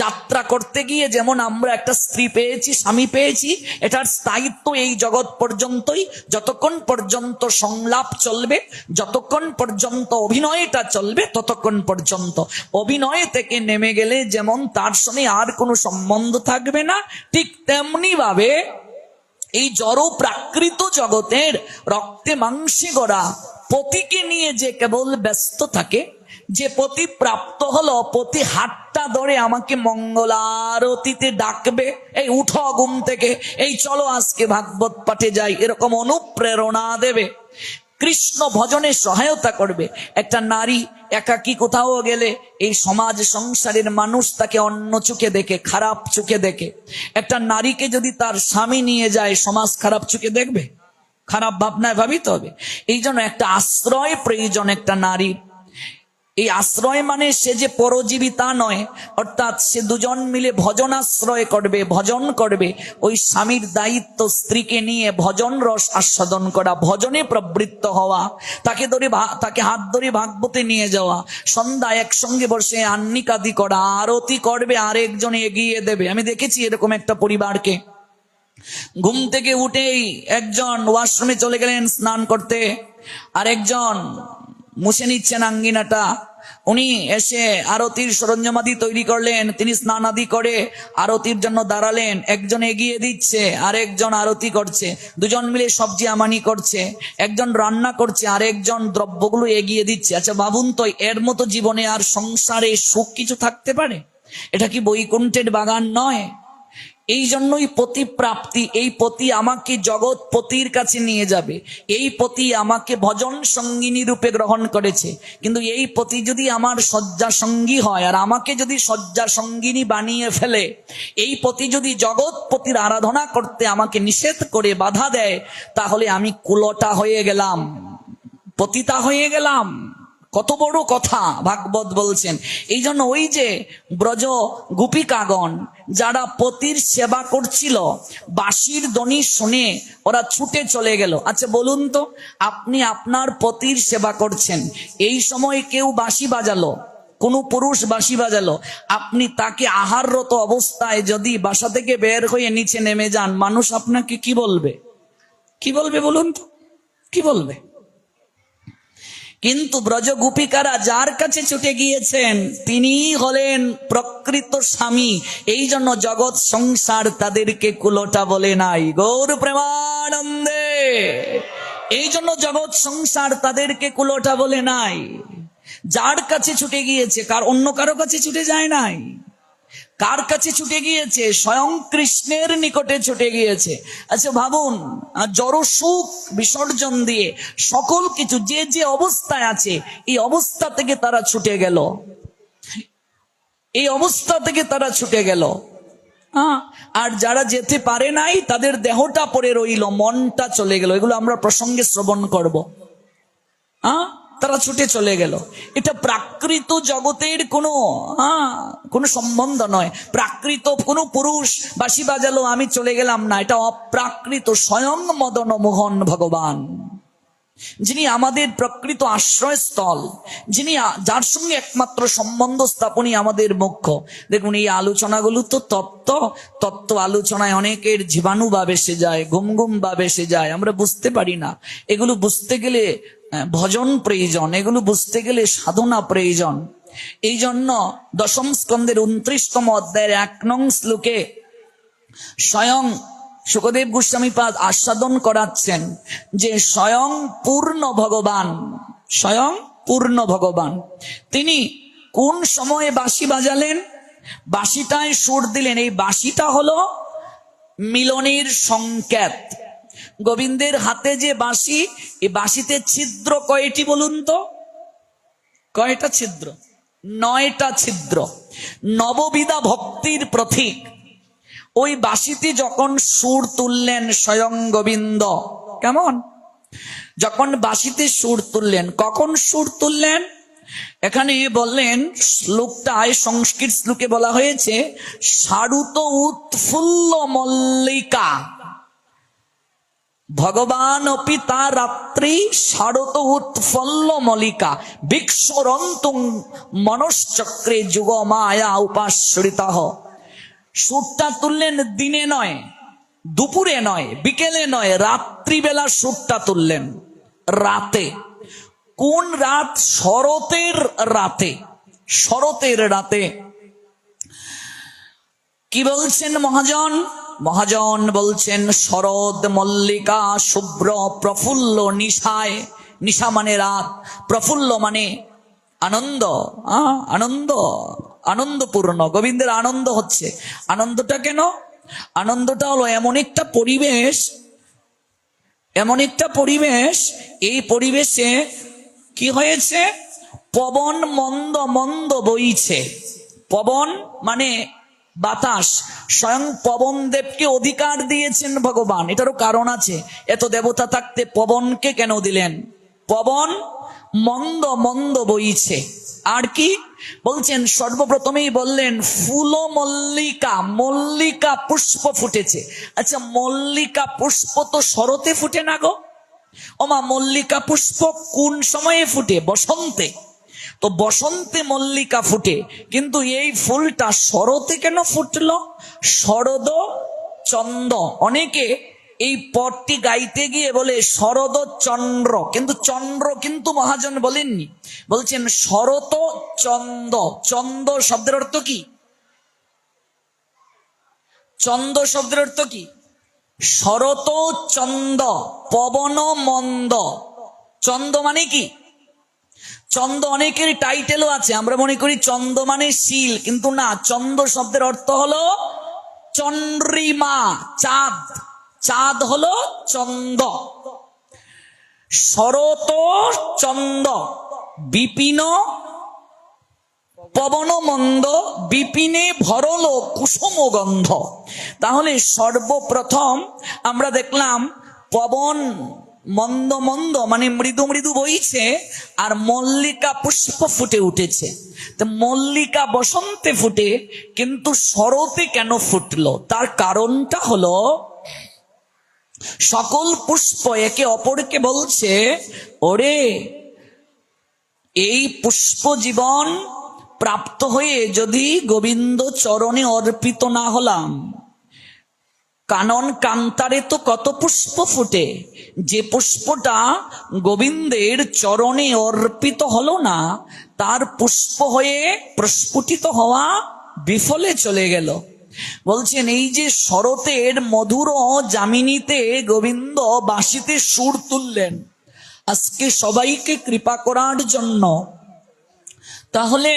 যাত্রা করতে গিয়ে যেমন আমরা একটা স্ত্রী পেয়েছি, স্বামী পেয়েছি, এটার স্থায়িত্ব এই জগৎ পর্যন্তই। যতক্ষণ পর্যন্ত সংলাপ চলবে, যতক্ষণ পর্যন্ত অভিনয়টা চলবে, ততক্ষণ পর্যন্ত। অভিনয় থেকে নেমে গেলে যেমন তার সঙ্গে আর কোনো সম্বন্ধ থাকবে না, ঠিক তেমনি ভাবে এই জড় প্রাকৃত জগতের রক্তে মাংসে গড়া পতিকে নিয়ে যে কেবল ব্যস্ত থাকে, যে পতি প্রাপ্ত হলো, পতি হাতটা ধরে আমাকে মঙ্গলারতিতে ডাকবে, এই উঠো ঘুম থেকে, এই চলো আজকে ভাগবত পাঠে যাই, এরকম অনুপ্রেরণা দেবে, কৃষ্ণ ভজনে সহায়তা করবে। একটা নারী একাকী কোথাও গেলে এই সমাজ সংসারের মানুষ তাকে অন্য চোখে দেখে, খারাপ চোখে দেখে। একটা নারীকে যদি তার স্বামী নিয়ে যায়, সমাজ খারাপ চোখে দেখবে, খারাপ ভাবনায় ভাবিতে হবে। এই জন্য একটা আশ্রয় প্রয়োজন একটা নারীর। এই আশ্রয় মানে সে যে পরজীবী তা নয়, অর্থাৎ সে দুজন মিলে ভজন আশ্রয় করবে, ভজন করবে। ওই স্বামীর দায়িত্ব স্ত্রীকে নিয়ে ভজন রস আস্বাদন করা, ভজনে প্রবৃত্ত হওয়া, তাকে হাত ধরে ভাগবতে নিয়ে যাওয়া, সন্ধ্যা একসঙ্গে বসে আহ্নিকাদি করা, আরতি করবে, আরেকজন এগিয়ে দেবে। আমি দেখেছি এরকম একটা পরিবারকে, ঘুম থেকে উঠেই একজন ওয়াশরুমে চলে গেলেন স্নান করতে, আরেকজন মুছে নিচ্ছেন আঙ্গিনাটা, উনি এসে আরতির সরঞ্জামাদি তৈরি করলেন, তিনি স্নান আদি করে আরতির জন্য দাঁড়ালেন, একজন এগিয়ে দিচ্ছে, আরেকজন আরতি করছে, দুজন মিলে সবজি আমানি করছে, একজন রান্না করছে, আরেকজন দ্রব্যগুলো এগিয়ে দিচ্ছে। আচ্ছা ভাবুন তো, এর মতো জীবনে আর সংসারে সুখ কিছু থাকতে পারে? এটা কি বৈকুণ্ঠের বাগান নয়? এই জন্যই পতি প্রাপ্তি। এই পতি আমাকে জগৎ পতির কাছে নিয়ে যাবে, এই পতি আমাকে ভজন সঙ্গিনী রূপে গ্রহণ করেছে। কিন্তু এই পতি যদি আমার শয্যা সঙ্গী হয়, আর আমাকে যদি শয্যা সঙ্গিনী বানিয়ে ফেলে, এই পতি যদি জগৎ পতির আরাধনা করতে আমাকে নিষেধ করে বাধা দেয়, তাহলে আমি কুলটা হয়ে গেলাম, পতিতা হয়ে গেলাম। কত বড় কথা ভাগবত বলছেন। এই জন্য ওই যে ব্রজ গোপিকাগণ যারা পতির সেবা করছিল, বাঁশির ধ্বনি শুনে ওরা ছুটে চলে গেল। আচ্ছা বলুন তো, আপনি আপনার পতির সেবা করছেন, এই সময় কেউ বাঁশি বাজালো, কোন পুরুষ বাঁশি বাজালো, আপনি তাকে আহাররত অবস্থায় যদি বাসা থেকে বের হয়ে নিচে নেমে যান, মানুষ আপনাকে কি বলবে? কি বলবে বলুন তো, কি বলবে? কিন্তু ব্রজ গোপিকারা যার কাছে ছুটে গিয়েছেন, তিনি হলেন প্রকৃত স্বামী। এই জন্য জগৎ সংসার তাদেরকে কুলটা বলে নাই। গৌর প্রেমানন্দে। এই জন্য জগৎ সংসার তাদেরকে কুলটা বলে নাই। যার কাছে ছুটে গিয়েছে, অন্য কারো কাছে ছুটে যায় নাই। কার কাছে ছুটে গিয়েছে? স্বয়ং কৃষ্ণের নিকটে ছুটে গিয়েছে। আচ্ছা ভাবুন, জড় সুখ বিসর্জন দিয়ে সকল কিছু, যে অবস্থায় আছে, এই অবস্থা থেকে তারা ছুটে গেল। এই অবস্থা থেকে তারা ছুটে গেল। আর যারা যেতে পারে নাই তাদের দেহটা পড়ে রইল, মনটা চলে গেল। এগুলো আমরা প্রসঙ্গে শ্রবণ করব। তারা ছুটে চলে গেল। এটা প্রাকৃত জগতের কোনো সম্বন্ধ নয়। প্রাকৃত কোনো পুরুষ বাঁশি বাজালো আমি চলে গেলাম না, এটা অপ্রাকৃত স্বয়ং মদন মোহন ভগবান, যিনি আমাদের প্রকৃত আশ্রয়স্থল, যার সঙ্গে একমাত্র সম্বন্ধ স্থাপনই আমাদের মুখ্য। দেখুন, এই আলোচনাগুলো তো তত্ত্ব আলোচনায় অনেকের জীবাণু ভাব এসে যায়, ঘুম ভাব এসে যায়, আমরা বুঝতে পারি না। এগুলো বুঝতে গেলে ভজন প্রয়োজন, এগুলো বুঝতে গেলে সাধনা প্রয়োজন। এই জন্য দশম স্কন্ধের 29তম অধ্যায়ের 1 নং শ্লোকে স্বয়ং শুকদেব গোস্বামী পাদ আস্বাদন করাচ্ছেন যে স্বয়ং পূর্ণ ভগবান তিনি কোন সময়ে বাঁশি বাজালেন, বাঁশিটায় সুর দিলেন। এই বাঁশিটা হলো মিলনের সংকেত। গোবিন্দের হাতে যে বাঁশি, এই বাঁশিতে ছিদ্র কয়টি বলুন তো? কয়টা ছিদ্র? 9টা ছিদ্র। নববিধা ভক্তির প্রতীক। ওই বাঁশিতে যখন সুর তুললেন স্বয়ং গোবিন্দ, কেমন যখন বাঁশিতে সুর তুললেন, কখন সুর তুললেন? এখানে বললেন, শ্লোকটায় সংস্কৃত শ্লোকে বলা হয়েছে সারুত উৎফুল্ল মল্লিকা ভগবান পিতা রাত্রি শারদ উৎফুল্ল মল্লিকা বিক্ষরন্তুং মনশ্চক্রে যুগ মায়া উপাশ্রিতঃ। সুরটা তুললেন দিনে নয়, দুপুরে নয়, বিকেলে নয়, রাত্রিবেলা সুরটা তুললেন। রাতে। কোন রাত? শরতের রাতে। কি বলছেন মহাজন বলছেন শরৎ মল্লিকা শুভ্র প্রফুল্ল নিশায়। নিশা মানে রাত, প্রফুল্ল মানে আনন্দপূর্ণ। গোবিন্দের আনন্দ হচ্ছে। আনন্দটা কেন? আনন্দটা হলো এমন একটা পরিবেশ, এই পরিবেশে কি হয়েছে? পবন মন্দ মন্দ বইছে। পবন মানে বাতাস। স্বয়ং পবন দেবকে অধিকার দিয়েছেন ভগবান। এটারও কারণ আছে। এত দেবতা থাকতে পবনকে কেন দিলেন? পবন মন্দ মন্দ বইছে। আর কি বলছেন? সর্বপ্রথমেই বললেন ফুল মল্লিকা পুষ্প ফুটেছে। আচ্ছা, মল্লিকা পুষ্প তো শরতে ফুটে না গো। ওমা, মল্লিকা পুষ্প কোন সময়ে ফুটে? বসন্তে। তো বসন্তে মল্লিকা ফুটে, কিন্তু এই ফুলটা শরতে কেন ফুটলো? শরদ চন্দ্র। অনেকে এই পদটি গাইতে গিয়ে বলে শরদ চন্দ্র, কিন্তু চন্দ্র কিন্তু মহাজন বলেননি, বলছেন শরত চন্দ্র। চন্দ্র শব্দের অর্থ কি? চন্দ্র শব্দের অর্থ কি? শরত চন্দ্র, পবন মন্দ। চন্দ্র মানে কি? চন্দ্র অনেকের টাইটেলও আছে, আমরা মনে করি চন্দ্র মানে শিল, কিন্তু না। চন্দ্র শব্দের অর্থ হলো চন্দ্রিমা, চাঁদ। চাঁদ হলো চন্দ্র। শরত চন্দ্র বিপিন পবন মন্দ, বিপিনে ভরল কুসুম গন্ধ। তাহলে সর্বপ্রথম আমরা দেখলাম পবন মন্দ মন্দ মানে মৃদু মৃদু বইছে, আর মল্লিকা পুষ্প ফুটে উঠেছে। তো মল্লিকা বসন্তে ফুটে, কিন্তু শরতে কেন ফুটলো? তার কারণটা হলো সকল পুষ্প একে অপরকে বলছে, ওরে, এই পুষ্প জীবন প্রাপ্ত হয়ে যদি গোবিন্দ চরণে অর্পিত না হলাম, কানন কান্তারে তো কত পুষ্প ফুটে, যে পুষ্পটা গোবিন্দের চরণে অর্পিত হলো না, তার পুষ্প হয়ে প্রস্ফুটিত হওয়া বিফলে চলে গেল। বলছেন এই যে শরতের মধুর যামিনীতে গোবিন্দ বাঁশিতে সুর তুললেন আজকে সবাইকে কৃপা করার জন্য। তাহলে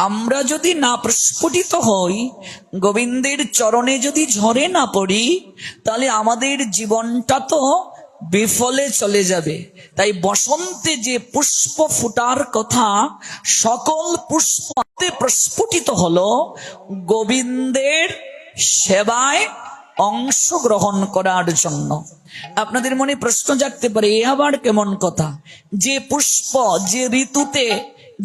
আমরা যদি না প্রস্ফুটিত হই, গোবিন্দের চরণে যদি ঝরে না পড়ি, তাহলে আমাদের জীবনটা তো বিফলে চলে যাবে। তাই বসন্তে যে পুষ্প ফুটার কথা, সকল পুষ্পতে প্রস্ফুটিত হলো গোবিন্দের সেবায় অংশগ্রহণ করার জন্য। আপনাদের মনে প্রশ্ন জাগতে পারে, এ আবার কেমন কথা? যে পুষ্প যে ঋতুতে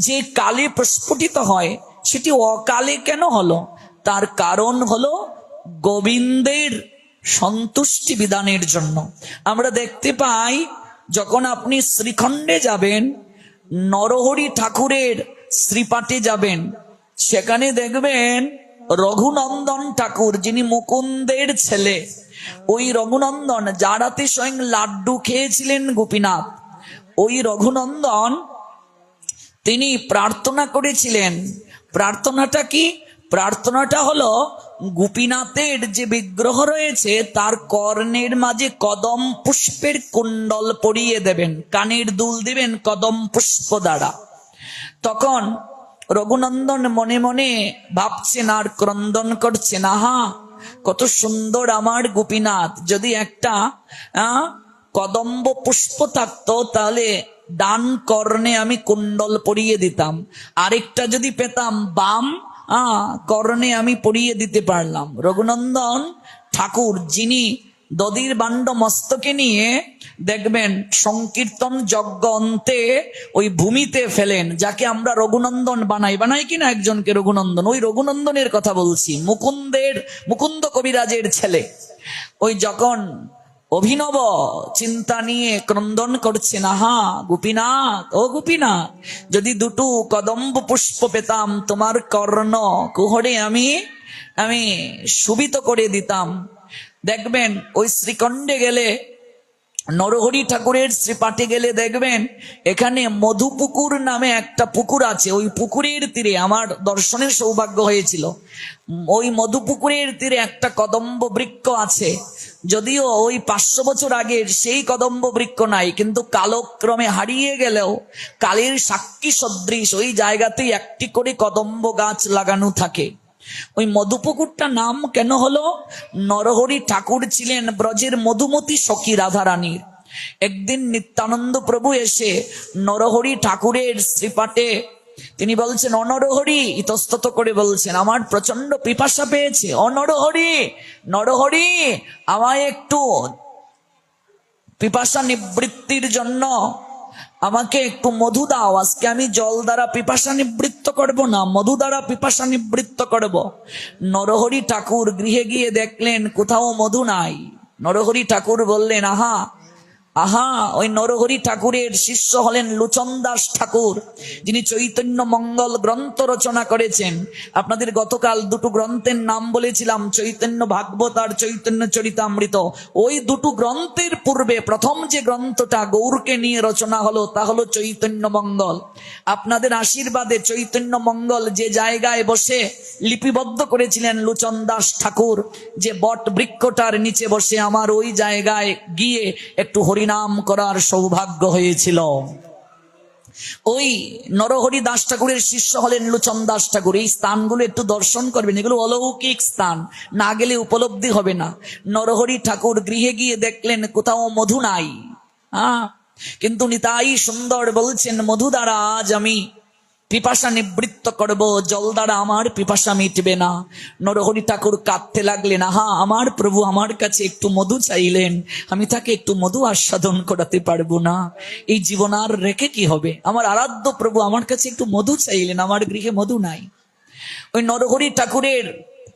যে কালে প্রস্ফুটিত হয় সেটি অকালে কেন হলো? তার কারণ হলো গোবিন্দের সন্তুষ্টি বিধানের জন্য। আমরা দেখতে পাই, যখন আপনি শ্রীখণ্ডে যাবেন, নরহরি ঠাকুরের শ্রীপাঠে যাবেন, সেখানে দেখবেন রঘুনন্দন ঠাকুর, যিনি মুকুন্দের ছেলে, ওই রঘুনন্দন যার হাতে স্বয়ং লাড্ডু খেয়েছিলেন গোপীনাথ, ওই রঘুনন্দন তিনি প্রার্থনা করেছিলেন। প্রার্থনাটা কি? প্রার্থনাটা হলো গোপীনাথের যে বিগ্রহ রয়েছে তার কর্ণের মাঝে কদম পুষ্পের কুণ্ডল পরিয়ে দেবেন, কানের দুল দিবেন কদম পুষ্প দ্বারা। তখন রঘুনন্দন মনে মনে ভাবছেন আর ক্রন্দন করছেন, আহা কত সুন্দর আমার গোপীনাথ, যদি একটা কদম্ব পুষ্প থাকতো তাহলে ডান কর্ণে আমি কুণ্ডল পরিয়ে দিতাম, আরেকটা যদি পেতাম বাম কর্ণে আমি পরিয়ে দিতে পারলাম। রঘুনন্দন ঠাকুর, যিনি দধির বাণ্ড মস্তকে নিয়ে দেখবেন সংকীর্তন যজ্ঞ অন্তে ওই ভূমিতে ফেলেন, যাকে আমরা রঘুনন্দন বানাই কিনা একজনকে রঘুনন্দন, ওই রঘুনন্দনের কথা বলছি, মুকুন্দ কবিরাজের ছেলে। ওই যখন অভিনব চিন্তা নিয়ে ক্রন্দন করছেন, আহা গোপীনাথ, ও গোপীনাথ, যদি দুটো কদম্ব পুষ্প পেতাম তোমার কর্ণ কুহরে আমি সুবিত করে দিতাম। দেখবেন ওই শ্রীখণ্ডে গেলে, নরহরি ঠাকুরের শ্রীপাঠে গেলে দেখবেন এখানে মধুপুকুর নামে একটা পুকুর আছে। ওই পুকুরের তীরে আমার দর্শনের সৌভাগ্য হয়েছিল। ওই মধুপুকুরের তীরে একটা কদম্ব বৃক্ষ আছে, যদিও ওই 500 বছর আগের সেই কদম্ব বৃক্ষ নাই, কিন্তু কালক্রমে হারিয়ে গেলেও কালের সাক্ষী সদৃশ ওই জায়গাতেই একটি করে কদম্ব গাছ লাগানো থাকে। ওই মধুপুকুরটা নাম কেন হলো? নরহরি ঠাকুর ছিলেন ব্রজের মধুমতি সখী রাধারানীর। একদিন নিত্যানন্দ প্রভু এসে নরহরি ঠাকুরের শ্রীপাঠে তিনি বলছেন, অনরহরি, ইতস্তত করে বলছেন, আমার প্রচন্ড পিপাসা পেয়েছে, নরহরি আমায় একটু পিপাসা নিবৃত্তির জন্য আমাকে একটু মধু দাও, আজকে আমি জল দ্বারা পিপাসা নিবৃত্ত করব না, মধু দ্বারা পিপাসা নিবৃত্ত করব। নরহরি ঠাকুর গৃহে গিয়ে দেখলেন কোথাও মধু নাই। নরহরি ঠাকুর বললেন, আহা, ওই নরহরি ঠাকুরের শিষ্য হলেন লোচন দাস ঠাকুর, যিনি চৈতন্য মঙ্গল গ্রন্থ রচনা করেছেন। আপনাদের গতকাল দুটো গ্রন্থের নাম বলেছিলাম, চৈতন্য ভাগবত আর চৈতন্য চরিতামৃত। ওই দুটো গ্রন্থের পূর্বে প্রথম যে গ্রন্থটা গৌরকে নিয়ে রচনা হলো তা হলো চৈতন্য মঙ্গল। আপনাদের আশীর্বাদে চৈতন্য মঙ্গল যে জায়গায় বসে লিপিবদ্ধ করেছিলেন লোচন দাস ঠাকুর, যে বট বৃক্ষটার নিচে বসে আমার ওই জায়গায় গিয়ে একটু হরিনাম করার সৌভাগ্য হয়েছিল। ওই নরহরি দাস ঠাকুরের শিষ্য হলেন লোচন দাস ঠাকুর। এই স্থানগুলো একটু দর্শন করবেন, এগুলো অলৌকিক স্থান, না গেলে উপলব্ধি হবে না। নরহরি ঠাকুর গৃহে গিয়ে দেখলেন কোথাও মধু নাই, কিন্তু নিতাই সুন্দর বলছেন, মধু দ্বারা আজ আমি পিপাসা নিবৃত্ত করব, জল দ্বারা আমার পিপাসা মিটবে না। নরহরি ঠাকুর কাঁদতে লাগলেন, আহা আমার প্রভু আমার কাছে একটু মধু চাইলেন, আমি তাকে একটু মধু আস্বাদন করাতে পারবো না, এই জীবন আর রেখে কি হবে? আমার আরাধ্য প্রভু আমার কাছে একটু মধু চাইলেন, আমার গৃহে মধু নাই। ওই নরহরি ঠাকুরের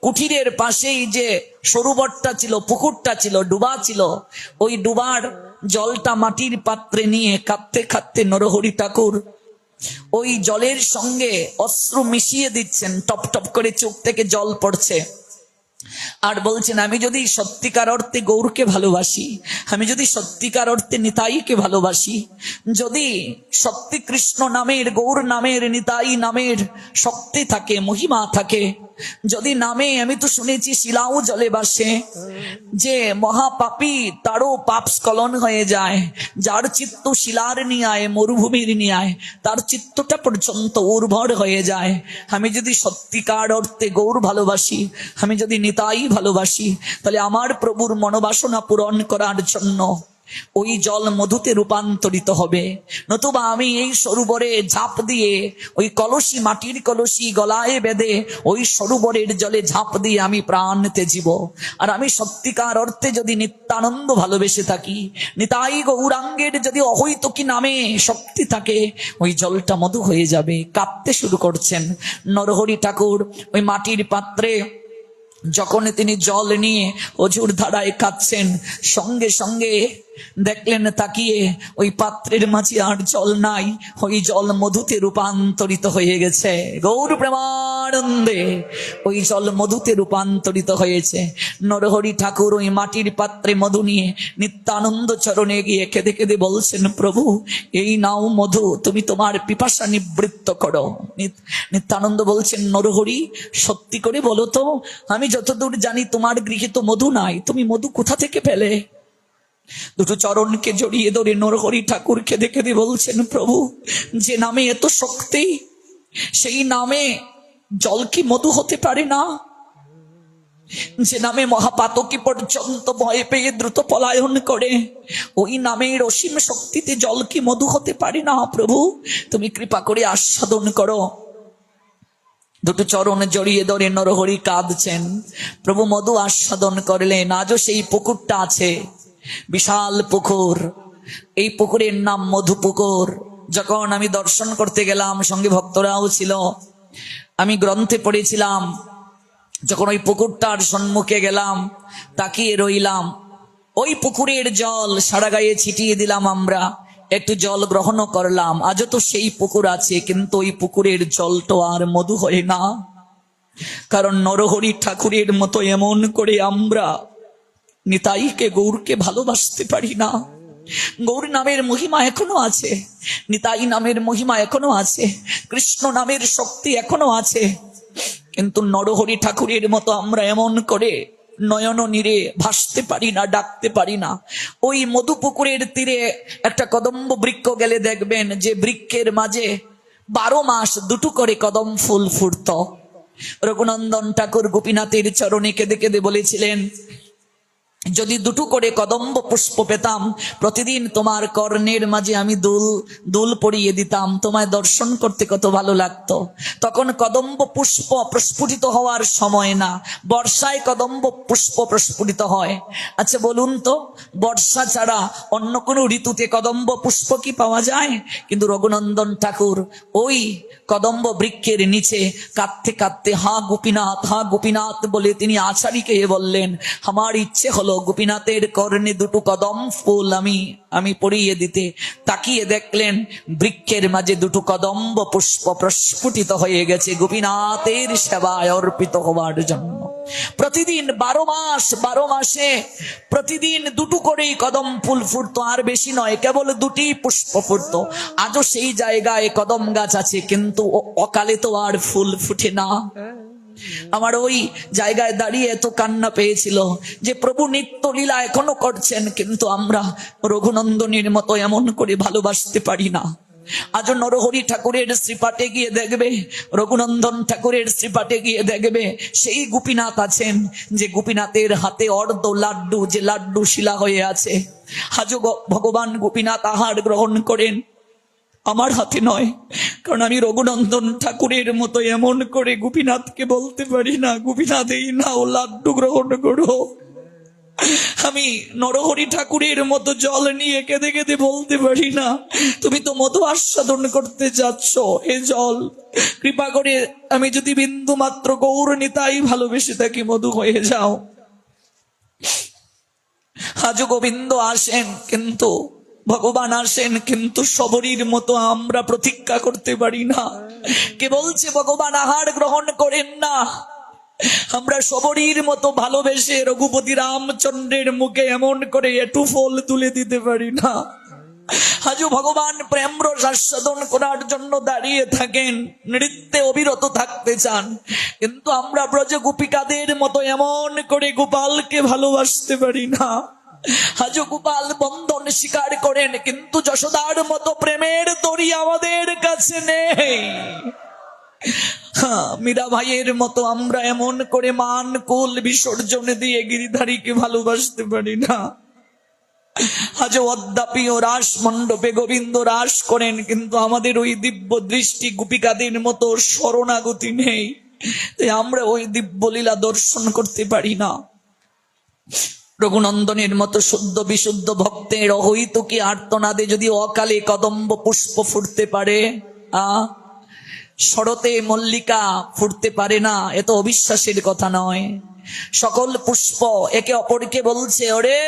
কুঠিরের পাশেই যে সরোবরটা ছিল, পুকুরটা ছিল, ডুবা ছিল, ওই ডুবার জলটা মাটির পাত্রে নিয়ে কাঁদতে কাঁদতে নরহরি ঠাকুর ওই জলের সঙ্গে অশ্রু মিশিয়ে দিচ্ছেন, টপ টপ করে চোখ থেকে জল পড়ছে, আর বলছেন, আমি যদি সত্যিকার অর্থে গৌরকে ভালোবাসি, আমি যদি সত্যিকার অর্থে নিতাইকে ভালোবাসি, যদি সত্যি কৃষ্ণ নামের, গৌর নামের, নিতাই নামের শক্তি থাকে, মহিমা থাকে, যদি নামে, আমি তো শুনেছি শিলাও জলে বাসে, যে মহাপাপী তারও পাপ স্খলন হয়ে যায়, যার চিত্ত শিলার নিয়ায়, মরুভূমির নিয়ায়, তার চিত্তটা পর্যন্ত উর্বর হয়ে যায়। আমি যদি সত্যিকার অর্থে গৌর ভালোবাসি, আমি যদি নিতাই ভালোবাসি, তাহলে আমার প্রভুর মনোবাসনা পূরণ করার জন্য ওই জল মধুতে রূপান্তরিত হবে, নতুবা আমি এই সরোবরে ঝাঁপ দিয়ে ওই কলসি, মাটির কলসি গলায় বেঁধে ওই সরোবরের জলে ঝাঁপ দিয়ে আমি প্রাণ তেজিব। আর আমি সত্যিকার অর্থে যদি নিত্যানন্দ ভালোবেসে থাকি, নিতাই গৌরাঙ্গের যদি অহৈতুকী নামে শক্তি থাকে, ওই জলটা মধু হয়ে যাবে। কাঁদতে শুরু করছেন নরহরি ঠাকুর। ওই মাটির পাত্রে যখন তিনি জল নিয়ে অঝুর ধারায় কাঁদছেন, সঙ্গে সঙ্গে দেখলেন তাকিয়ে ওই পাত্রের মাঝে আর জল নাই, ওই জল মধুতে রূপান্তরিত হয়ে গেছে। গৌর প্রেমানন্দে ওই জল মধুতে রূপান্তরিত হয়েছে। নরহরি ঠাকুর ওই মাটির পাত্রে মধু নিয়ে নিত্যানন্দ চরণে গিয়ে কেঁদে কেঁদে বলছেন, প্রভু এই নাও মধু, তুমি তোমার পিপাসা নিবৃত্ত করো। নিত্যানন্দ বলছেন, নরহরি সত্যি করে বলো তো, আমি যতদূর জানি তোমার গৃহে তো মধু নাই, তুমি মধু কোথা থেকে পেলে? দুটো চরণকে জড়িয়ে ধরে নরহরি ঠাকুর কেঁদে কেঁদে বলছেন, প্রভু যে নামে এত শক্তি, সেই নামে জল কি মধু হতে পারে না? যে নামে মহাপাতকী পর্যন্ত ভয় পেয়ে দ্রুত পলায়ন করে, ওই নামের অসীম শক্তিতে জল কি মধু হতে পারে না? প্রভু তুমি কৃপা করে আস্বাদন করো। দুটো চরণ জড়িয়ে ধরে নরহরি কাঁদছেন। প্রভু মধু আস্বাদন করলেন। আজও সেই পুকুরটা আছে, বিশাল পুকুর। এই পুকুরের নাম মধু পুকুর। যখন আমি দর্শন করতে গেলাম, সঙ্গে ভক্তরাও ছিল, আমি গ্রন্থে পড়েছিলাম, যখন ওই পুকুরটার সম্মুখে গেলাম, তাকিয়ে রইলাম, ওই পুকুরের জল সারা গায়ে ছিটিয়ে দিলাম, আমরা একটু জল গ্রহণ করলাম। আজও তো সেই পুকুর আছে, কিন্তু ওই পুকুরের জলটা আর মধু হয় না। কারণ নরহরি ঠাকুরের মতো এমন করে আমরা নিতাইকে, গৌরকে ভালোবাসতে পারি না। গৌর নামের মহিমা এখনো আছে, নিতাই নামের মহিমা এখনো আছে, কৃষ্ণ নামের শক্তি এখনো আছে, কিন্তু নরহরি ঠাকুরের মতো আমরা এমন করে নয়ন নীরে ভাসতে পারি না, ডাকতে পারি না। ওই মধু পুকুরের তীরে একটা কদম্ব বৃক্ষ গেলে দেখবেন যে বৃক্ষের মাঝে 12 মাস দুটো করে কদম ফুল ফুটত। রঘুনন্দন ঠাকুর গোপীনাথের চরণে কেঁদে কেঁদে বলেছিলেন, যদি দুটো করে কদম্ব পুষ্প পেতাম, প্রতিদিন তোমার কর্ণের মাঝে আমি দুল পরিয়ে দিতাম, তোমায় দর্শন করতে কত ভালো লাগতো। তখন কদম্ব পুষ্প প্রস্ফুটিত হওয়ার সময় না, বর্ষায় কদম্ব পুষ্প প্রস্ফুটিত হয়। আচ্ছা বলুন তো, বর্ষা ছাড়া অন্য কোনো ঋতুতে কদম্ব পুষ্প কি পাওয়া যায়? কিন্তু রঘুনন্দন ঠাকুর ওই কদম্ব বৃক্ষের নিচে কাঁদতে কাঁদতে হা গোপীনাথ বলে তিনি আচারীকে বললেন, আমার ইচ্ছে হলো গোপীনাথের কর্ণে দুটো কদম ফুল আমি পরিয়ে দিতে। তাকিয়ে দেখলেন বৃক্ষের মাঝে দুটো কদম্ব পুষ্প প্রস্ফুটিত হয়ে গেছে গোপীনাথের সেবায় অর্পিত হওয়ার জন্য। প্রতিদিন 12 মাসে প্রতিদিন দুটো করেই কদম ফুল ফুটতো, আর বেশি নয়, কেবল দুটি পুষ্প ফুটতো। আজও সেই জায়গায় কদম গাছ আছে, কিন্তু অকালে তো আর ফুল ফুটে না। আমার ওই জায়গায় দাঁড়িয়ে এত কান্না পেয়েছিল যে প্রভু নিত্য লীলা এখনো করছেন, কিন্তু আমরা রঘুনন্দনের মতো এমন করে ভালোবাসতে পারি না। আজ নরহরি ঠাকুরের শ্রীপাঠে গিয়ে দেখবে, রঘুনন্দন ঠাকুরের শ্রীপাঠে গিয়ে দেখবে সেই গোপীনাথ আছেন, যে গোপীনাথের হাতে অর্ধ লাড্ডু, যে লাড্ডু শিলা হয়ে আছে। আজও ভগবান গোপীনাথ আহার গ্রহণ করেন, আমার হাতে নয়, কারণ আমি রঘুনন্দন ঠাকুরের মতো এমন করে গোপীনাথকে বলতে পারি না, গোপীনাথ এই নাও লাড্ডু গ্রহণ করো। আমি নরহরি ঠাকুরের মতো জল নিয়ে কেঁদে কেঁদে বলতে পারি না, তুমি তো মধু আস্বাদন করতে যাচ্ছ, এ জল কৃপা করে আমি যদি বিন্দু মাত্র গৌর নিতাই ভালোবেসে থাকি, মধু হয়ে যাও। আজ গোবিন্দ আসেন, কিন্তু ভগবান আসেন, কিন্তু সবরীর মতো আমরা প্রতীক্ষা করতে পারি না। কে বলছে ভগবান আহার গ্রহণ করেন না? আমরা সবরীর মতো ভালোবেসে রঘুপতি রামচন্দ্রের মুখে এমন করে একটু ফল তুলে দিতে পারি না। আজও ভগবান প্রেম রস আস্বাদন করার জন্য দাঁড়িয়ে থাকেন, নৃত্যে অবিরত থাকতে চান, কিন্তু আমরা ব্রজ গোপিকাদের মতো এমন করে গোপালকে ভালোবাসতে পারি না। আজও গোপাল বন্ধন স্বীকার করেন, কিন্তু যশোদার মতো প্রেমের দড়ি আমাদের কাছে নেই। মীরা ভাইয়ের মতো আমরা এমন করে মান কুল বিসর্জন দিয়ে গিরিধারীকে ভালোবাসতে পারি না। আজ অদ্যাপিও রাস মণ্ডপে গোবিন্দ রাস করেন, কিন্তু আমাদের ওই দিব্য দৃষ্টি গোপিকাদের মতো শরণাগতি নেই, তাই আমরা ওই দিব্য লীলা দর্শন করতে পারি না। রঘুনন্দনের মতো শুদ্ধ বিশুদ্ধ ভক্তের অহৈতুকী আর্তনাদে যদি অকালে কদম্ব পুষ্প ফুটতে পারে, শরতে মল্লিকা ফুটতে পারে না, এ তো অবিশ্বাসের কথা নয়। সকল পুষ্প একে অপরকে বলছে, ওরে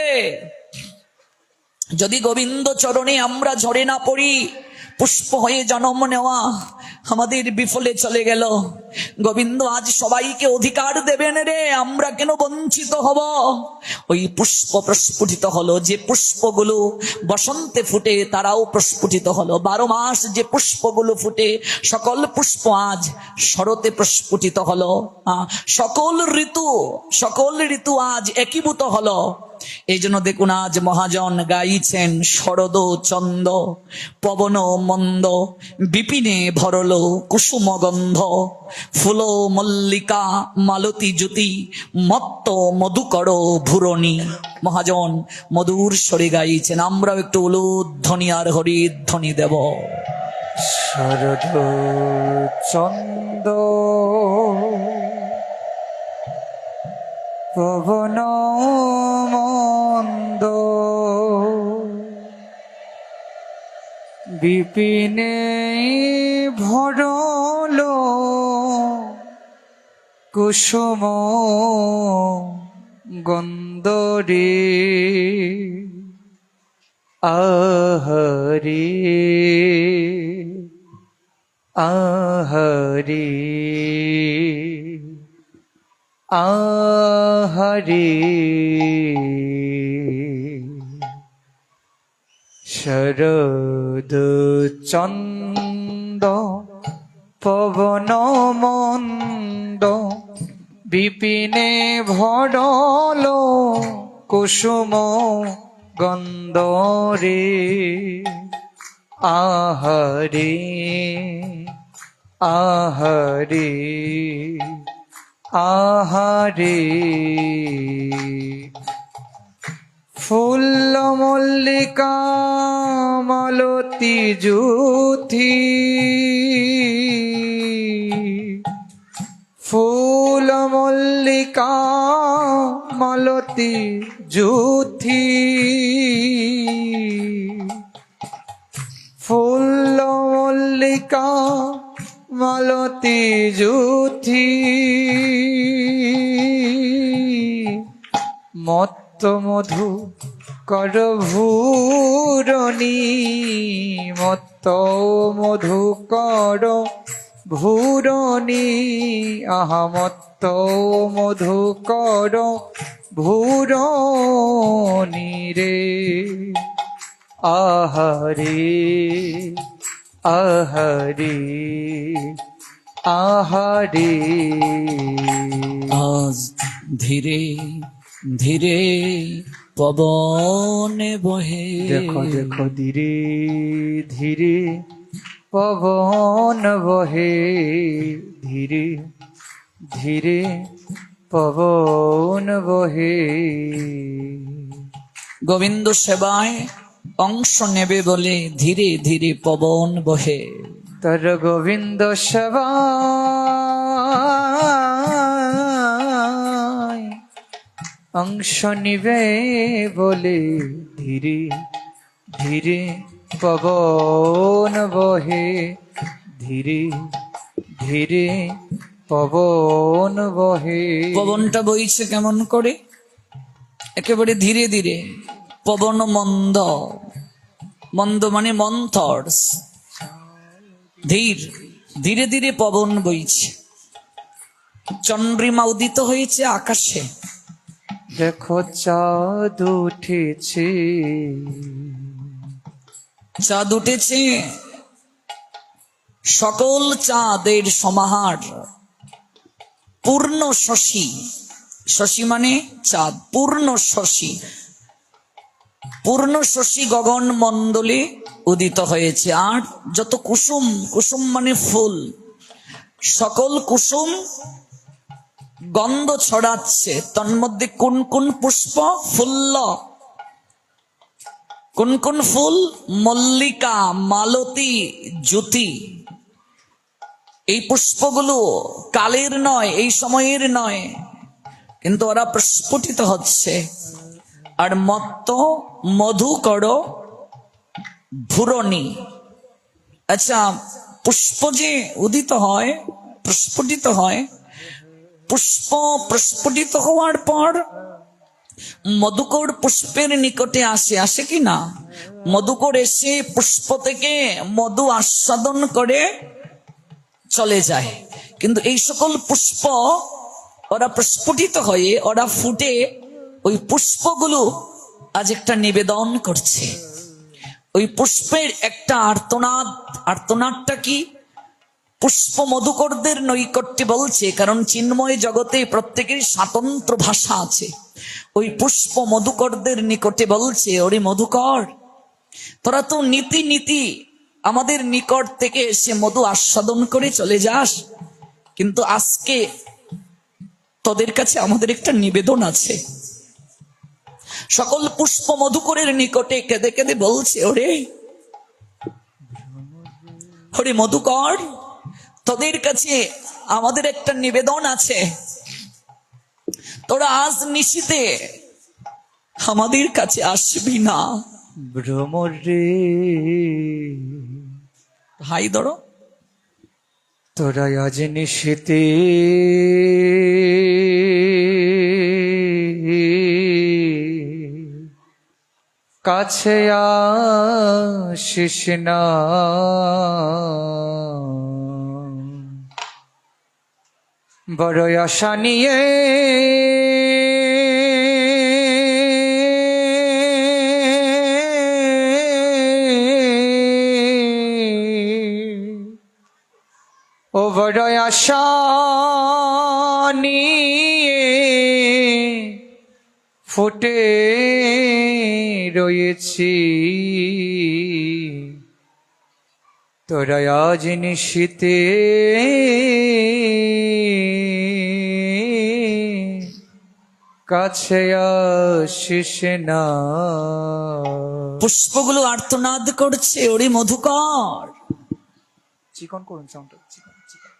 যদি গোবিন্দ চরণে আমরা ঝরে না পড়ি, পুষ্প হয়ে জন্ম নেওয়া আমাদের বিফলে চলে গেল। গোবিন্দ আজ সবাইকে অধিকার দেবেন রে, আমরা কেন বঞ্চিত হব? ওই পুষ্প প্রস্ফুটিত হলো, যে পুষ্পগুলো বসন্তে ফুটে তারাও প্রস্ফুটিত হলো। 12 মাস যে পুষ্পগুলো ফুটে, সকল পুষ্প আজ শরতে প্রস্ফুটিত হলো। সকল ঋতু আজ একীভূত হলো। এই জন্য দেখুন আজ মহাজন গাইছেন, শরদ চন্দ পবন মন্দ বিপিনে ভরল কুসুম গন্ধ, ফুল মল্লিকা মালতী জ্যোতি মত্ত মধুকর ভুরণী। মহাজন মধুর স্বরে গাইছেন, আমরাও একটু উলুধ্বনি আর হরিধ্বনি দেব। শরদ চন্দ পবন মন্দ বিপিনে ভরল কুসুম গন্ধরে, আহরে আহরে আহরে। শরদ চন্দ পবন মন্দ বিপিনে ভরল কুসুম গন্ধরে, আহরে আহরে আহারে। ফুল মল্লিকা মালতী জ্যোতি, ফুল মল্লিকা মালতী জ্যোতি, ফুল মল্লিকা মালতী জ্যোতি, মত্ত মধু কর ভূরণী, মত্ত মধু কর ভূরণী, আহা মত্ত মধু কর ভূরণী রে, আহারে আহারে আহারে। আজ ধীরে ধীরে পবন বহে, দেখো দেখো ধীরে ধীরে পবন বহে, ধীরে ধীরে পবন বহে। গোবিন্দ সেবায় অংশ নেবে বলে ধীরে ধীরে পবন বহে। তর গোবিন্দ সেবায় অংশ নিবে বলে ধীরে ধীরে পবন বহে, ধীরে ধীরে পবন বহে। পবনটা বইছে কেমন করে? একেবারে ধীরে ধীরে। পবন মন্দ, মন্দ মানে মন্থর, ধীরে ধীরে পবন বইছে। চন্দ্রিমা উদিত হয়েছে আকাশে, দেখো চাঁদ উঠেছে, চাঁদ উঠেছে, সকল চাঁদের সমাহার, পূর্ণ শশী, শশী মানে চাঁদ, পূর্ণ শশী, পূর্ণ শশী গগন মণ্ডলে উদিত হয়েছে। আর যত কুসুম, কুসুম মানে ফুল, সকল কুসুম গন্ধ ছড়াচ্ছে। তন্মধ্যে কোন কোন পুষ্প? ফুল্ল, কোন কোন ফুল? মল্লিকা, মালতী, জ্যোতি। এই পুষ্পগুলো কালের নয়, এই সময়ের নয়, কিন্তু ওরা প্রস্ফুটিত হচ্ছে। আর মত্ত মধুকর ভুরণী। আচ্ছা, পুষ্প যে উদিত হয়, প্রস্ফুটিত হয়, পুষ্প প্রস্ফুটিত হওয়ার পর মধুকর পুষ্পের নিকটে আসে কি না? মধুকর এসে পুষ্প থেকে মধু আস্বাদন করে চলে যায়। কিন্তু এই সকল পুষ্প ওরা প্রস্ফুটিত হয়ে, ওরা ফুটে, ওই পুষ্পগুলো আজ একটা নিবেদন করছে। ওই পুষ্পের একটা আর্তনাদ। আর্তনাদটা কি? পুষ্প মধুকরদের নৈকট্যে বলছে, কারণ চিন্ময় জগতে প্রত্যেকের স্বতন্ত্র ভাষা আছে। ওই পুষ্প মধুকরদের নিকটে বলছে, ওরে মধুকর, তোরা তো নীতি নীতি আমাদের নিকট থেকে এসে মধু আস্বাদন করে চলে যাস, কিন্তু আজকে তোদের কাছে আমাদের একটা নিবেদন আছে। সকল পুষ্প মধুকরের নিকটে কেঁদে কেঁদে বলছে, ওরে ওরে মধুকর, তোদের কাছে আমাদের একটা নিবেদন আছে। তোরা আজ নিশীতে আমাদের কাছে আসবি না? ভ্রমর রে, হাই ধরো। তোরা আজ নিশীতে কাছে আসিস না। বড় আশা নিয়ে ও বড় আশা নিয়ে ফুটে রয়েছি, তোরা আজ নিশীতে কাছে আসিস না। পুষ্পগুলো আর্তনাদ করছে, ওরে মধুকর, চিকন করুন সাউন্ডটা, চিকন চিকন।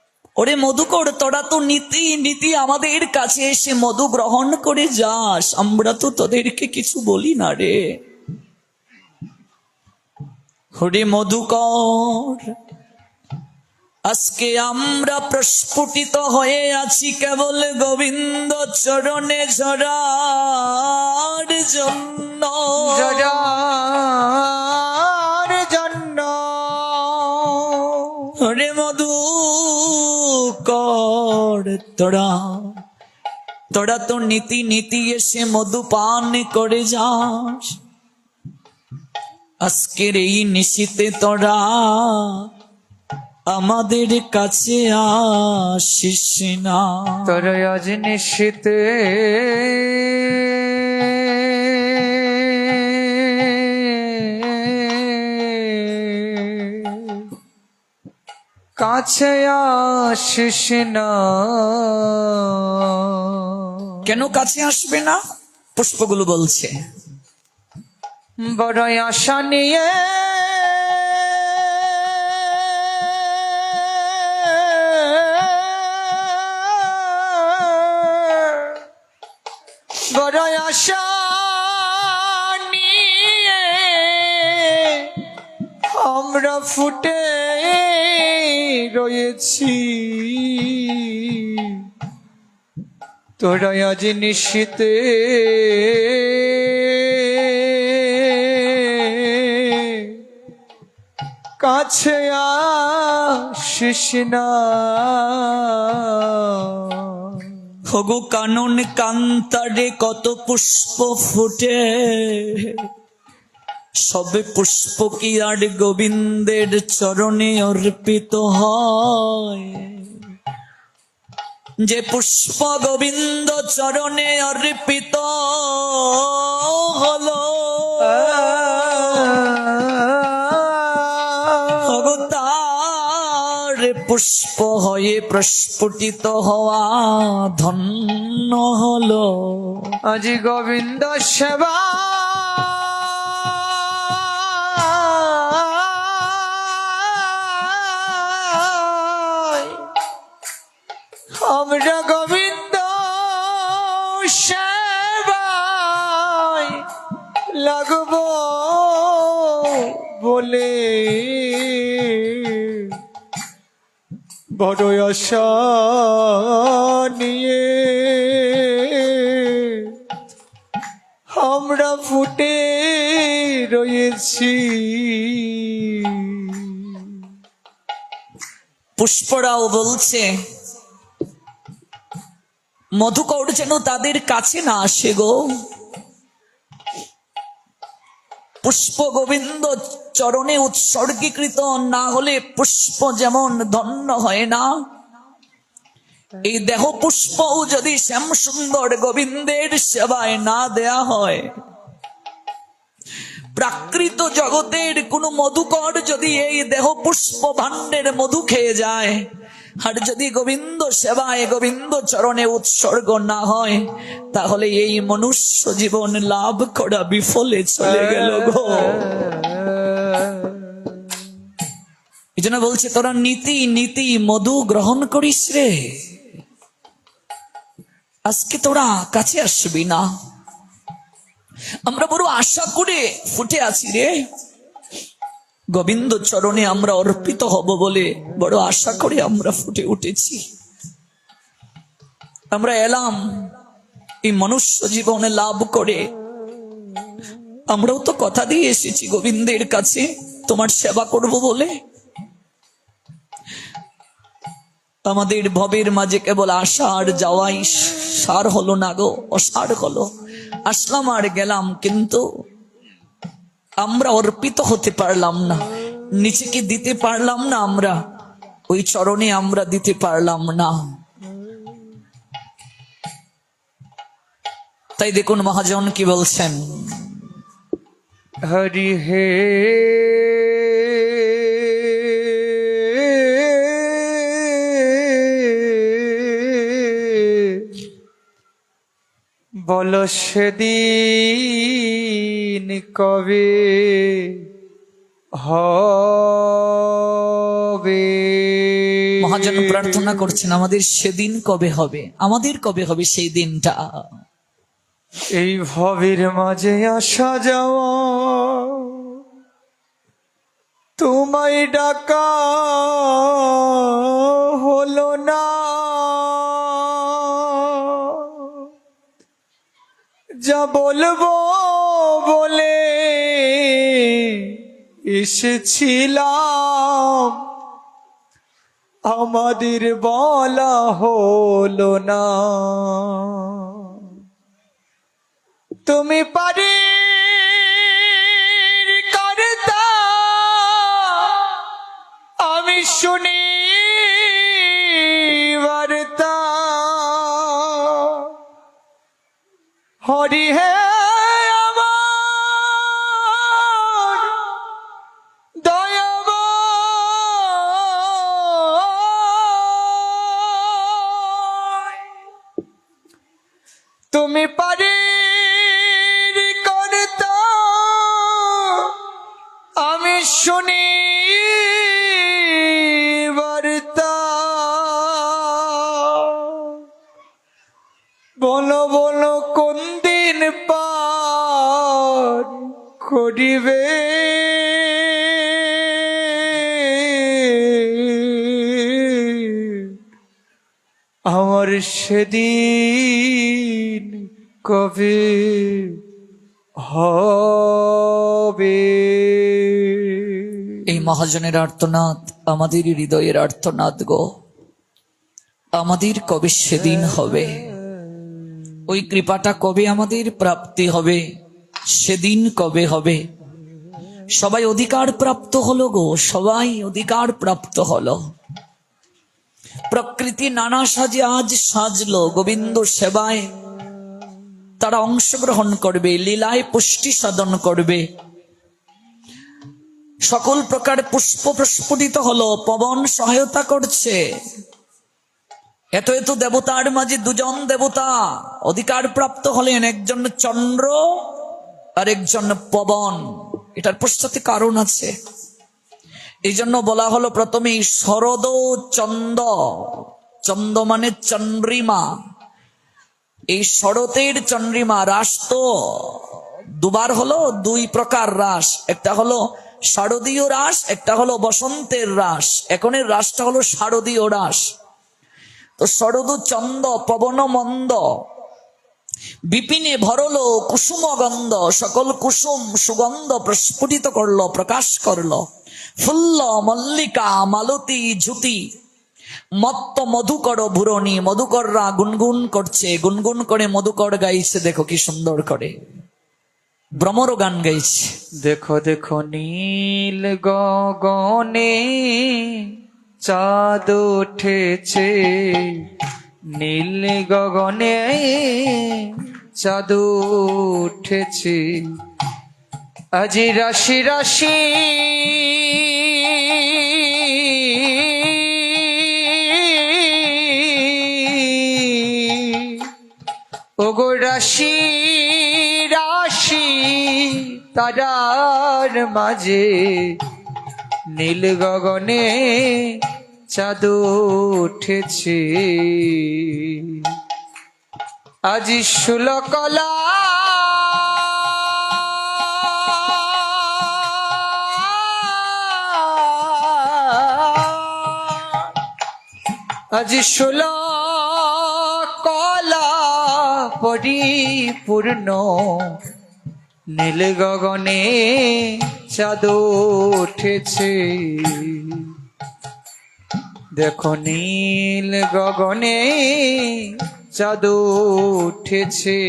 ওরে মধুকর, তোরা তো নীতি নীতি আমাদের কাছে এসে মধু গ্রহণ করে যাস, আমরা তো তোদেরকে কিছু বলি না রে। ওরে মধুকর, আজকে আমরা প্রস্ফুটিত হয়ে আছি কেবল গোবিন্দ চরণে ঝরার জন্য, জরার জন্য। ওরে মধুকর, তোরা তো নীতি নীতি এসে মধু পান করে যাস, আজকের এই নিশীতে তোরা আমাদের কাছে আসিস না। তোরা আজ নিশীতে কাছে আসিস না। কেন কাছে আসবে না? পুষ্পগুলো বলছে, বড় আশা নিয়ে বড় আশা নিয়ে আমরা ফুটে রয়েছি, তোরা আজ নিশীতে কাছে আসিস না। হগো কানন কান্তারে কত পুষ্প ফুটে, সবে পুষ্প কি আর গোবিন্দের চরণে অর্পিত হয়? যে পুষ্প গোবিন্দ চরণে অর্পিত হলো, তার পুষ্প হয়ে প্রস্ফুটিত হওয়া ধন্য হলো। আজ গোবিন্দ সেবা বলে বড় আশা নিয়ে আমরা ফুটে রয়েছি। পুষ্পরাও বলছে মধুকর যেন তাদের কাছে না আসে গো। পুষ্প গোবিন্দ চরণে উৎসর্গীকৃত না হলে পুষ্প যেমন ধন্য হয় না, এই দেহ পুষ্পও যদি শ্যাম সুন্দর গোবিন্দের সেবায় না দেয়া হয়, প্রাকৃত জগতের কোন মধুকর যদি এই দেহ পুষ্প ভাণ্ডের মধু খেয়ে যায়, আর যদি গোবিন্দ সেবায় গোবিন্দ চরণে উৎসর্গ না হয়, তাহলে এই মনুষ্য জীবন লাভ করা বিফলে চলে গেল গো। এই জন্য বলছে তোরা নীতি নীতি মধু গ্রহণ করিস রে, আজকে তোরা কাছে আসবি না। আমরা বড় আশা করে ফুটে আছি রে, গোবিন্দ চরণে আমরা অর্পিত হব বলে বড় আশা করে আমরা ফুটে উঠেছি। আমরা এলাম এই মনুষ্য জীবনে লাভ করে, আমরাও তো কথা দিয়ে এসেছি গোবিন্দের কাছে তোমার সেবা করব বলে। আমাদের ভবের মাঝে কেবল আশা আর যাওয়াই সার হলো না গো, অসার হলো। আসলাম আর গেলাম, কিন্তু আমরা অর্পিত হতে পারলাম না, নিচেকে দিতে পারলাম না, আমরা ওই চরণে আমরা দিতে পারলাম না। তাই দেখুন মহাজন কি বলছেন, হরি হে বল সেদিন কবে হবে। মহাজন প্রার্থনা করছেন আমাদের সেদিন কবে হবে, আমাদের কবে হবে সেই দিনটা। এই ভবের মাঝে আসা যাওয়া তোমায় ডাকা হলো না, যা বলবো বলে এসেছিলাম আমাদের বলা হলো না। তুমি পারি করতা আমি শুনি বার্তা, হরি হে আমার দয়াময়, তুমি পারি করতা আমি শুনি বার্তা, বলো বলো কোন দিন পার করিবে আমার সেদিন কবে হবে। এই মহাজনের আর্তনাদ আমাদের হৃদয়ের আর্তনাদ গো। আমাদের কবে সেদিন হবে, ওই কৃপাটা কবে আমাদের প্রাপ্তি হবে, সেদিন কবে হবে। সবাই অধিকার প্রাপ্ত হলো গো, সবাই অধিকার প্রাপ্ত হলো। প্রকৃতি নানা সাজে আজ সাজলো গোবিন্দ সেবায়, তারা অংশগ্রহণ করবে, লীলায় পুষ্টি সাধন করবে। সকল প্রকার পুষ্প প্রস্ফুটিত হলো, পবন সহায়তা করছে। এত এত দেবতার মাঝে দুজন দেবতা অধিকার প্রাপ্ত হলেন, একজন চন্দ্র আর একজন পবন। এটার পশ্চাতে কারণ আছে, এই জন্য বলা হলো প্রথমেই শরদ চন্দ। চন্দ মানে চন্দ্রিমা। এই শরতের চন্দ্রিমা রাস তো দুবার হলো, দুই প্রকার রাস। একটা হলো শারদীয় রাস, একটা হলো বসন্তের রাস, এখনের রাসটা হলো শারদীয় রাস। তো শরদু চন্দ পবন মন্দ, বিপিনে ভরলো কুসুম গন্ধ, সকল কুসুম সুগন্ধ প্রস্ফুটিত করলো, প্রকাশ করলো। ফুল্ল মল্লিকা মালতী ঝুতি মত্ত মধুকর ভুরণী, মধুকররা গুনগুন করছে, গুনগুন করে মধুকর গাইছে, দেখো কি সুন্দর করে ভ্রমর গান গাইছে। দেখো দেখো নীল গগনে চাঁদ উঠেছে, নীল গগনে চাঁদ উঠেছে, আজি রাশি রাশি ওগো রাশি রাশি তারার মাঝে, নীল গগনে চাঁদ উঠেছে, আজি শুলকলা আজি শুলকলা পরিপূর্ণ, নীল গগনে চাঁদ উঠেছে। দেখো নীল গগনে চাঁদ উঠেছে,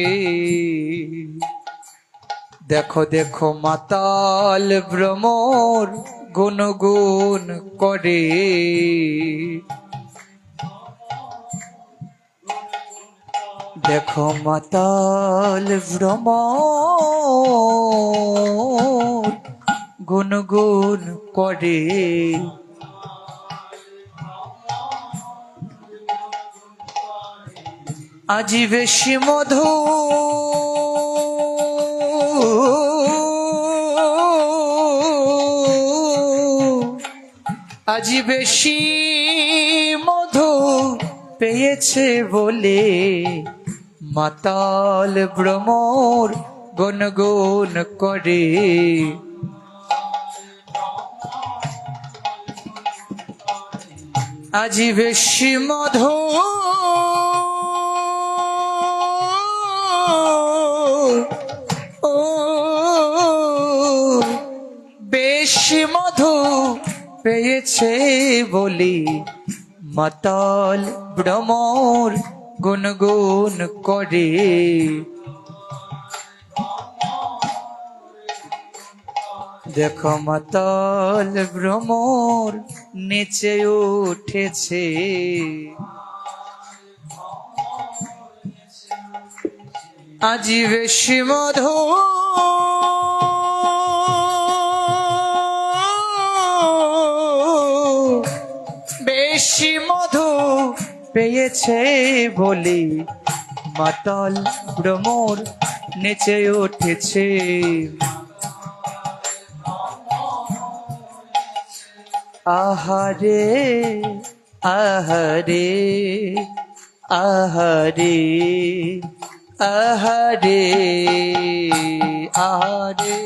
দেখো দেখো মাতাল ভ্রমর গুনগুন করে, দেখো মাতাল ভ্রমর গুনগুন করে, আজি বেশি মধু আজি বেশি মধু পেয়েছে বলে, মাতাল ভ্রমর গুনগুন করে, আজি বেশি মধু বেশি মধু পেয়েছে বলি, মাতাল ভ্রমর গুনগুন করে, দেখো মাতাল ভ্রমর নেচে উঠেছে, আজি বেশি মধু বেশি মধু পেয়েছে বলি, মাতাল ভ্রমর নেচে উঠেছে, আহারে আহারে আহারে আহারে আহারে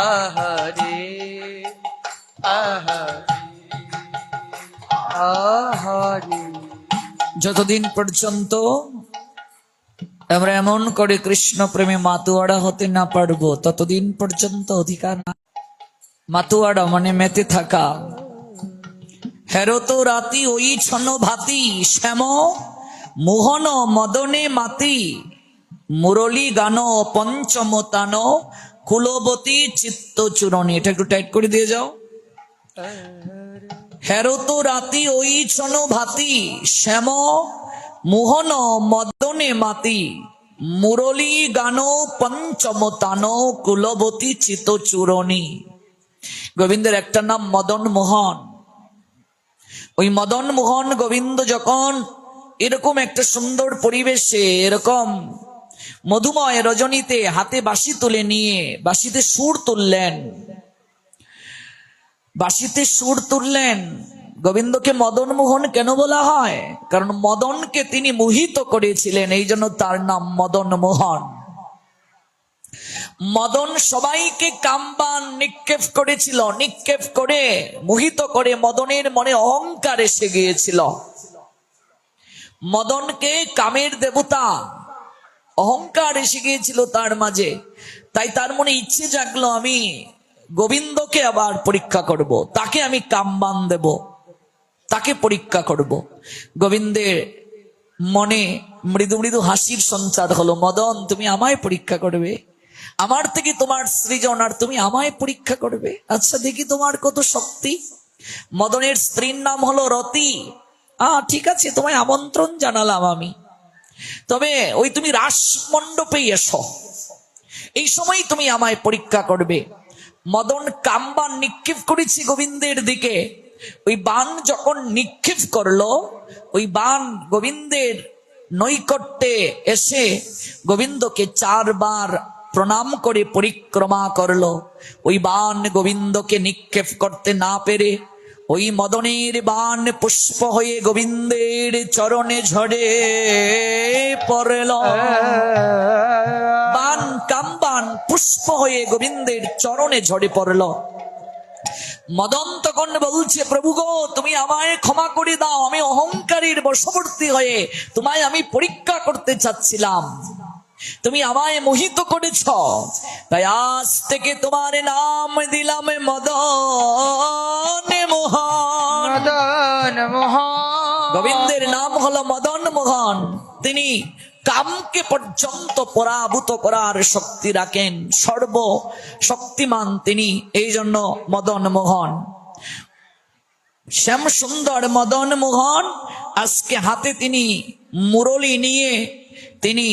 আহারে আহারে। যতদিন পর্যন্ত আমরা এমন করে কৃষ্ণ প্রেমে মাতুয়াড়া হতে না পারবো, ততদিন পর্যন্ত অধিকার না। মাতুয়াড়া মানে মেতে থাকা। হেরত রাতি ওই ছন ভাতি, শ্যাম মোহন মদনে মাতি, মুরলী গান পঞ্চমতান, কুলবতী চিত্ত চূরণী। এটা একটু টাইট করে দিয়ে যাও। হেরত রাতি ওই ছন ভাতি, শ্যাম মোহন মদনে মাতি, মুরলী গান পঞ্চমতান, কুলবতী চিত্ত চূরণী। গোবিন্দের একটা নাম মদন মোহন। ওই মদন মোহন গোবিন্দ যখন এরকম একটা সুন্দর পরিবেশে, এরকম মধুময় রজনীতে হাতে বাঁশি তুলে নিয়ে বাঁশিতে সুর তুললেন, বাঁশিতে সুর তুললেন। গোবিন্দকে মদন মোহন কেন বলা হয়? কারণ মদনকে তিনি মোহিত করেছিলেন, এই জন্য তার নাম মদন মোহন। মদন সবাইকে কামবান নিক্ষেপ করেছিল, নিক্ষেপ করে মোহিত করে মদনের মনে অহংকার এসে গিয়েছিল। মদনকে কামের দেবতা অহংকার এসে গিয়েছিল তার মাঝে, তাই তার মনে ইচ্ছে জাগলো আমি গোবিন্দকে আবার পরীক্ষা করব, তাকে আমি কামবান দেব, তাকে পরীক্ষা করব। গোবিন্দের মনে মৃদু মৃদু হাসির সঞ্চার হলো, মদন তুমি আমায় পরীক্ষা করবে, আমার থেকে তোমার সৃজন আর তুমি আমায় পরীক্ষা করবে, আচ্ছা দেখি তোমার কত শক্তি। মদনের স্ত্রীর নাম হলো রতি। ঠিক আছে, তোমায় আমন্ত্রণ জানালাম আমি, তবে ওই তুমি রাসমণ্ডপে এসো, এই সময় তুমি আমায় পরীক্ষা করবে। মদন কামবান নিক্ষেপ করেছি গোবিন্দের দিকে, ওই বাণ যখন নিক্ষেপ করলো, ওই বাণ গোবিন্দের নৈকট্যে এসে গোবিন্দকে 4 বার প্রণাম করে পরিক্রমা করলো। ওই বাণ গোবিন্দকে নিক্ষেপ করতে না পেরে ওই মদনের বাণ পুষ্প হয়ে গোবিন্দের চরণে ঝরে পড়ল। বাণ কামবান পুষ্প হয়ে গোবিন্দের চরণে ঝরে পড়ল। মদন তখন বলছে, প্রভু গো তুমি আমায় ক্ষমা করে দাও, আমি অহংকারীর বশবর্তী হয়ে তোমায় আমি পরীক্ষা করতে চাচ্ছিলাম, তুমি আমায় মোহিত করেছ, তাই আজ থেকে তোমার নাম দিলাম মদন মোহন। মদন মোহন, গোবিন্দের নাম হলো মদন মোহন। তিনি কামকে পর্যন্ত পরাভূত করার শক্তি রাখেন, সর্ব শক্তিমান তিনি, এই জন্য মদন মোহন। শ্যাম সুন্দর মদন মোহন আজকে হাতে তিনি মুরলী নিয়ে তিনি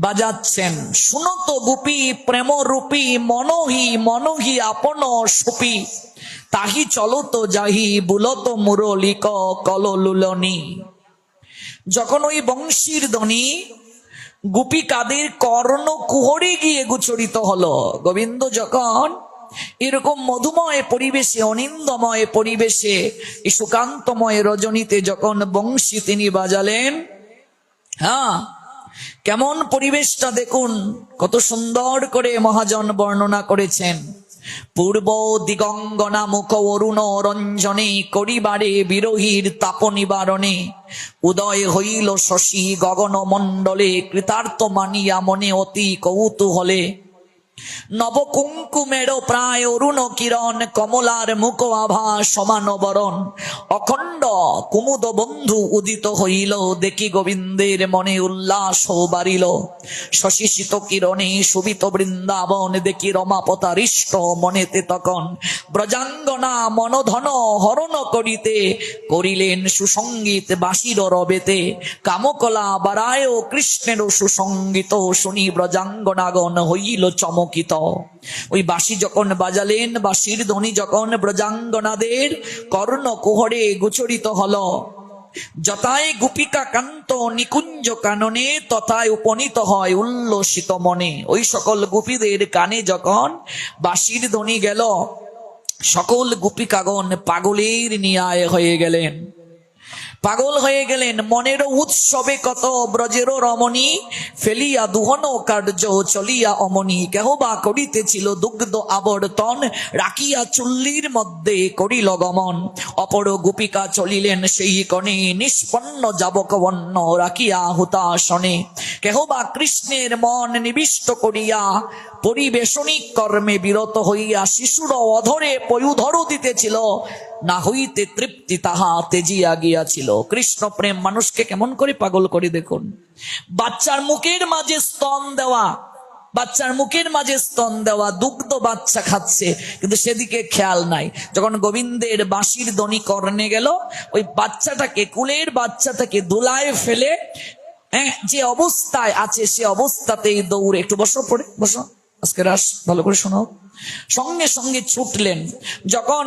বাজাচ্ছেন। শুনত গোপী প্রেমরূপী মনোহি মনোহি আপন সুপি, তাহি চলত যাহি বুলত মুরলিক কললুলনি। যখন ওই বংশীর ধ্বনি গোপিকাদের কর্ণ কুহরে গিয়ে গোচরিত হলো, গোবিন্দ যখন এরকম মধুময় পরিবেশে, অনিন্দময় পরিবেশে, এই সুকান্তময় রজনীতে যখন বংশী তিনি বাজালেন, কেমন পরিবেশটা দেখুন, কত সুন্দর করে মহাজন বর্ণনা করেছেন। পূর্ব দিগঙ্গনা মুখ অরুণ রঞ্জনে, করিবারে বিরোহীর তাপ নিবারণে, উদয় হইল শশী গগন মণ্ডলে, কৃতার্থ মানিয়া মনে অতি কৌতূহলে। নবকুঙ্কুমের প্রায় অরুণ কিরণ, কমলার মুখ আভা সমান বরণ, অখণ্ড কুমুদ বন্ধু উদিত হইল, দেখি গোবিন্দের মনে উল্লাস বাড়িল। শশীষিত কিরণে শোভিত বৃন্দাবন, দেখি রমাপতারিষ্ট মনেতে তখন, ব্রজাঙ্গনা মনোধন হরণ করিতে, করিলেন সুসঙ্গীত বাঁশির রবেতে, কামকলা বারায় কৃষ্ণের সুসঙ্গীত, শুনি ব্রজাঙ্গনাগণ হইল চমক। ওই বাঁশি যখন বাজালেন, বাঁশির ধ্বনি যখন ব্রজাঙ্গনাদের কর্ণ কুহরে গোচরিত হলো, যথায় গোপিকা কান্ত নিকুঞ্জ কাননে, তথায় উপনীত হয় উল্লসিত মনে। ওই সকল গোপীদের কানে যখন বাঁশির ধ্বনি গেল, সকল গোপিকাগণ পাগলের ন্যায় হয়ে গেলেন, পাগল হয়ে গেলেন। মনের উৎসবে কত ব্রজেরও রমণী, ফেলিয়া দুহন কার্য চলিয়া অমনি, কেহ বা করিতেছিল দুগ্ধ আবর্তন, রাখিয়া চুল্লির মধ্যে করিল গমন। অপর গোপিকা চলিলেন সেই কণে, নিষ্পন্ন যাবক বন্য রাখিয়া হুতাসনে, কেহ বা কৃষ্ণের মন নিবিষ্ট করিয়া পরিবেশনিক কর্মে বিরত হইয়া শিশুর অধরে পয়ুধর দিতেছিল, না হইতে তৃপ্তি তাহা তেজিয়া গিয়াছিল। কৃষ্ণ প্রেম মানুষকে কেমন করে পাগল করে দেখুন। বাচ্চার মুখের মাঝে স্তন দেওয়া, বাচ্চার মুখের মাঝে স্তন দেওয়া, দুগ্ধ বাচ্চা খাচ্ছে, কিন্তু সেদিকে খেয়াল নাই। যখন গোবিন্দের বাঁশির ধ্বনি কর্ণে গেল, ওই বাচ্চাটাকে, কুলের বাচ্চাটাকে ধুলায় ফেলে যে অবস্থায় আছে সে অবস্থাতেই দৌড়ে, একটু বসো, পড়ে বসো, আজকে রাস ভালো করে শোনো, সঙ্গে সঙ্গে ছুটলেন। যখন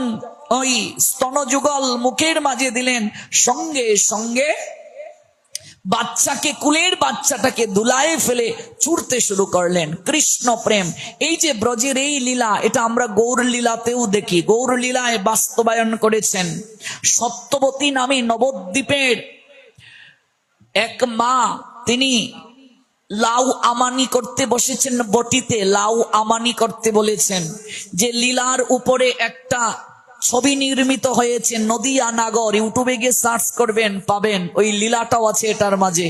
ওই স্তনযুগল মুখের মাঝে দিলেন, সঙ্গে সঙ্গে বাচ্চাকে, কুলের বাচ্চাটাকে ধুলায় ফেলে ছুটতে শুরু করলেন। কৃষ্ণ প্রেম, এই যে ব্রজের এই লীলা, এটা আমরা গৌর লীলাতেও দেখি, গৌর লীলায় বাস্তবায়ন করেছেন। সত্যবতী নামে নবদ্বীপের এক মা, তিনি লাউ আমানি করতে বসেছেন বটিতে, লাউ আমানি করতে বলেছেন। যে লীলার উপরে একটা ছবি নির্মিত হয়েছে, নদিয়া নাগর, ইউটিউবে গিয়ে সার্চ করবেন পাবেন, ওই লীলাটাও আছে এটার মাঝে।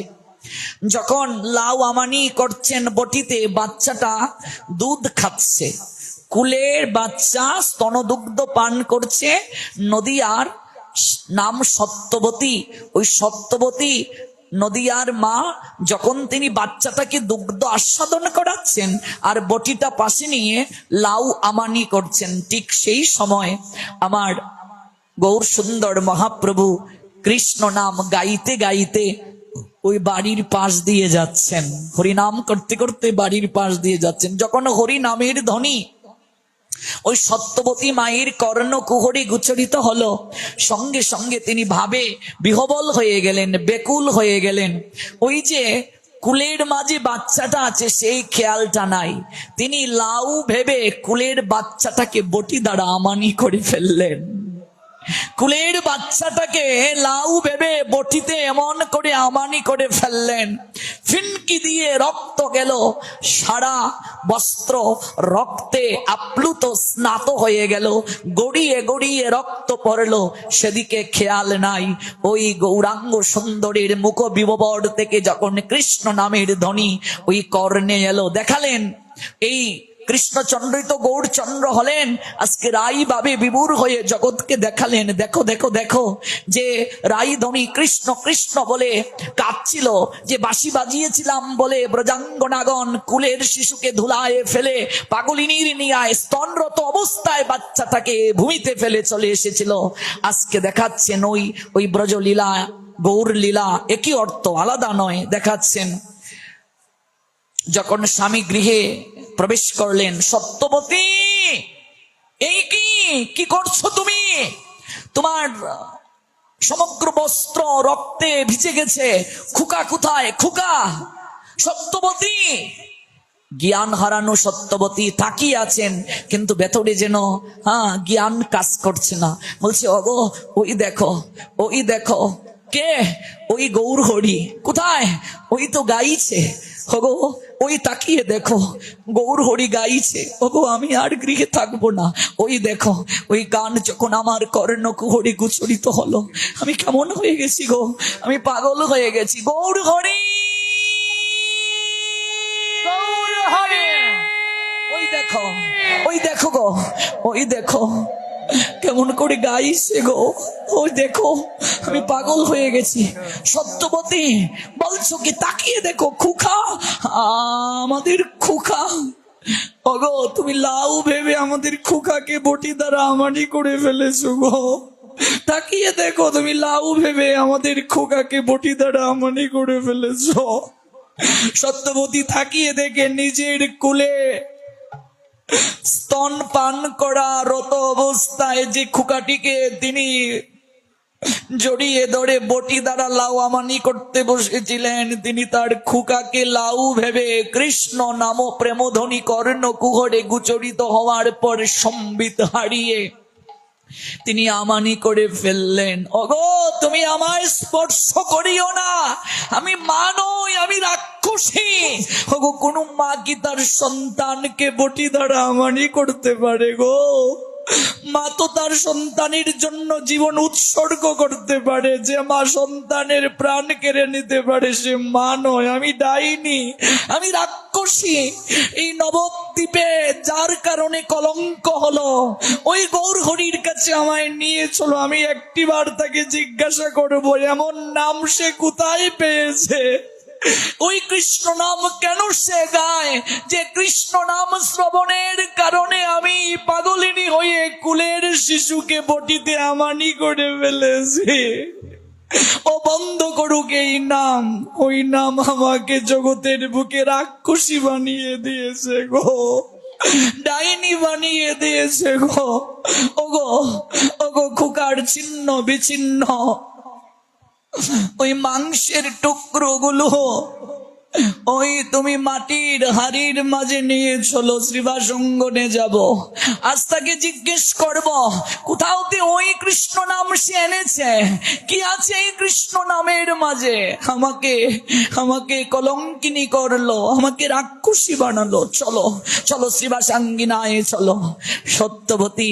যখন লাউ আমানি করছেন বটিতে, বাচ্চাটা দুধ খাচ্ছে, কুলের বাচ্চা স্তনদুগ্ধ পান করছে। নদিয়ার নাম সত্যবতী, ওই সত্যবতী নদিয়ার মা যখন তিনি বাচ্চাটাকে দুগ্ধ আস্বাদন করাচ্ছেন আর বটিটা পাশে নিয়ে লাউ আমানি করছেন, ঠিক সেই সময় আমার গৌর সুন্দর মহাপ্রভু কৃষ্ণ নাম গাইতে গাইতে ওই বাড়ির পাশ দিয়ে যাচ্ছেন, হরিনাম করতে করতে বাড়ির পাশ দিয়ে যাচ্ছেন। যখন হরিনামের ধ্বনি ওই সত্যবতী মায়ের কর্ণ কুহরে গোচরিত হলো, সঙ্গে সঙ্গে তিনি ভাবে বিহবল হয়ে গেলেন, বেকুল হয়ে গেলেন। ওই যে কুলের মাঝে বাচ্চাটা আছে সেই খেয়ালটা নাই, তিনি লাউ ভেবে কুলের বাচ্চাটাকে বটি দ্বারা আমানি করে ফেললেন। কুলের বাচ্চাটাকে লাউ ভেবে বটিতে এমন করে আমানি করে ফেললেন, ফিনকি দিয়ে রক্ত গেল, সারা বস্ত্র রক্তে আপ্লুত স্নাত হয়ে গেল, গড়িয়ে গড়িয়ে রক্ত পড়লো, সেদিকে খেয়াল নাই। ওই গৌরাঙ্গ সুন্দরীর মুখ বিবর থেকে যখন কৃষ্ণ নামের ধ্বনি ওই কর্ণে এলো, দেখালেন এই কৃষ্ণচন্দ্রই তো গৌরচন্দ্র হলেন। আজকে রাই ভাবে বিভোর হয়ে জগৎকে দেখালেন, দেখো দেখো দেখো, যে রাই ধ্বনি কৃষ্ণ কৃষ্ণ বলে কাঁদছিল, যে বাঁশি বাজিয়েছিলাম বলে ব্রজাঙ্গনাগণ কুলের শিশুকে ধুলায় ফেলে পাগলিনীর নিয়ায় স্তনরত অবস্থায় বাচ্চাটাকে ভূমিতে ফেলে চলে এসেছিল, আজকে দেখাচ্ছেন ওই ব্রজলীলা গৌর লীলা, একই অর্থ আলাদা নয়, দেখাচ্ছেন। যখন স্বামী গৃহে প্রবেশ করলেন, সত্যবতী এই কি করছো তুমি? তোমার সমগ্র বস্ত্র রক্তে ভিজে গেছে, খুকা কোথায়? খুকা সত্যবতী, জ্ঞান হারানো সত্যবতী তাকিয়ে আছেন, কিন্তু ভেতরে যেন জ্ঞান কাজ করছে না। বলছে ওগো ওই দেখো, ওই দেখো। কে? ওই গৌর হরি। কোথায়? ওই তো গাইছে। ওগো ওই তাকিয়ে দেখো, গৌর হরি গাইছে। ওগো আমি আর গৃহে থাকবো না, ওই দেখো। ওই গান যখন আমার কর্ণ কুহরে গোচরিত হলো, আমি কেমন হয়ে গেছি গো, আমি পাগল হয়ে গেছি। গৌর হরি, গৌর হরি, ওই দেখো, ওই দেখো গো, ওই দেখো কেমন করে গাইছে গো, ওই দেখো, আমি পাগল হয়ে গেছি। সত্যবতী বলছো কি? তাকিয়ে দেখো, খুকা, আমাদের খুকা। ওগো তুমি লাউ ভেবে আমাদের খুকাকে বটি দ্বারা আমানি করে ফেলেছো গো, তাকিয়ে দেখো, তুমি লাউ ভেবে আমাদের খোকাকে বটি দ্বারা আমানি করে ফেলেছো। সত্যবতী তাকিয়ে দেখে নিজের কুলে স্তন পান করা রত অবস্থায় যে খোকাটিকে তিনি জড়িয়ে ধরে বটি দ্বারা লাউ আমানি করতে বসেছিলেন, তিনি তার খুকাকে লাউ ভেবে কৃষ্ণ নাম প্রেমধ্বনি কর্ণ কুহরে গোচরিত হওয়ার পর সম্বিত হারিয়ে তিনি আমানি করে ফেললেন। ওগো তুমি আমায় স্পর্শ করিও না, আমি মা নই, আমি রাক্ষসী। ওগো কোন মা কি তার সন্তানকে বটি দ্বারা আমানি করতে পারে গো? মা তো তার সন্তানের জন্য জীবন উৎসর্গ করতে পারে। যে মা সন্তানের প্রাণ কেড়ে নিতে পারে সে মা নয়। আমি ডাইনি, আমি রাক্ষসী। এই নবদ্বীপে যার কারণে কলঙ্ক হলো, ওই গৌর হরির কাছে আমায় নিয়ে চলো, আমি একটিবার তাকে জিজ্ঞাসা করবো এমন নাম সে কোথায় পেয়েছে, ওই কৃষ্ণ নাম কেন সে গায়, যে কৃষ্ণ নাম শ্রবণের কারণে আমি পাগলিনী হয়ে কুলের শিশুকে বটিতে আমানি করে ফেলেছি। ও বন্ধ করুক এই নাম, ওই নাম আমাকে জগতের বুকে রাক্ষসী বানিয়ে দিয়েছে গো, ডাইনি বানিয়ে দিয়েছে গো। ওগো ওগো খোকার ছিন্ন বিচ্ছিন্ন ওই মাংসের টুকরো গুলো ওই তুমি মাটির হাড়ির মাঝে নিয়ে চলো, শ্রীবাস অঙ্গনে যাব। আজ তাকে জিজ্ঞেস করব কোথাওতে ওই কৃষ্ণ নাম সে এনেছে, কি আছে এই কৃষ্ণ নামের মাঝে। আমাকে আমাকে কলঙ্কিনী করলো, আমাকে রাক্ষসী বানালো। চলো চলো শ্রীবাস আঙ্গিনায় চলো। সত্যবতী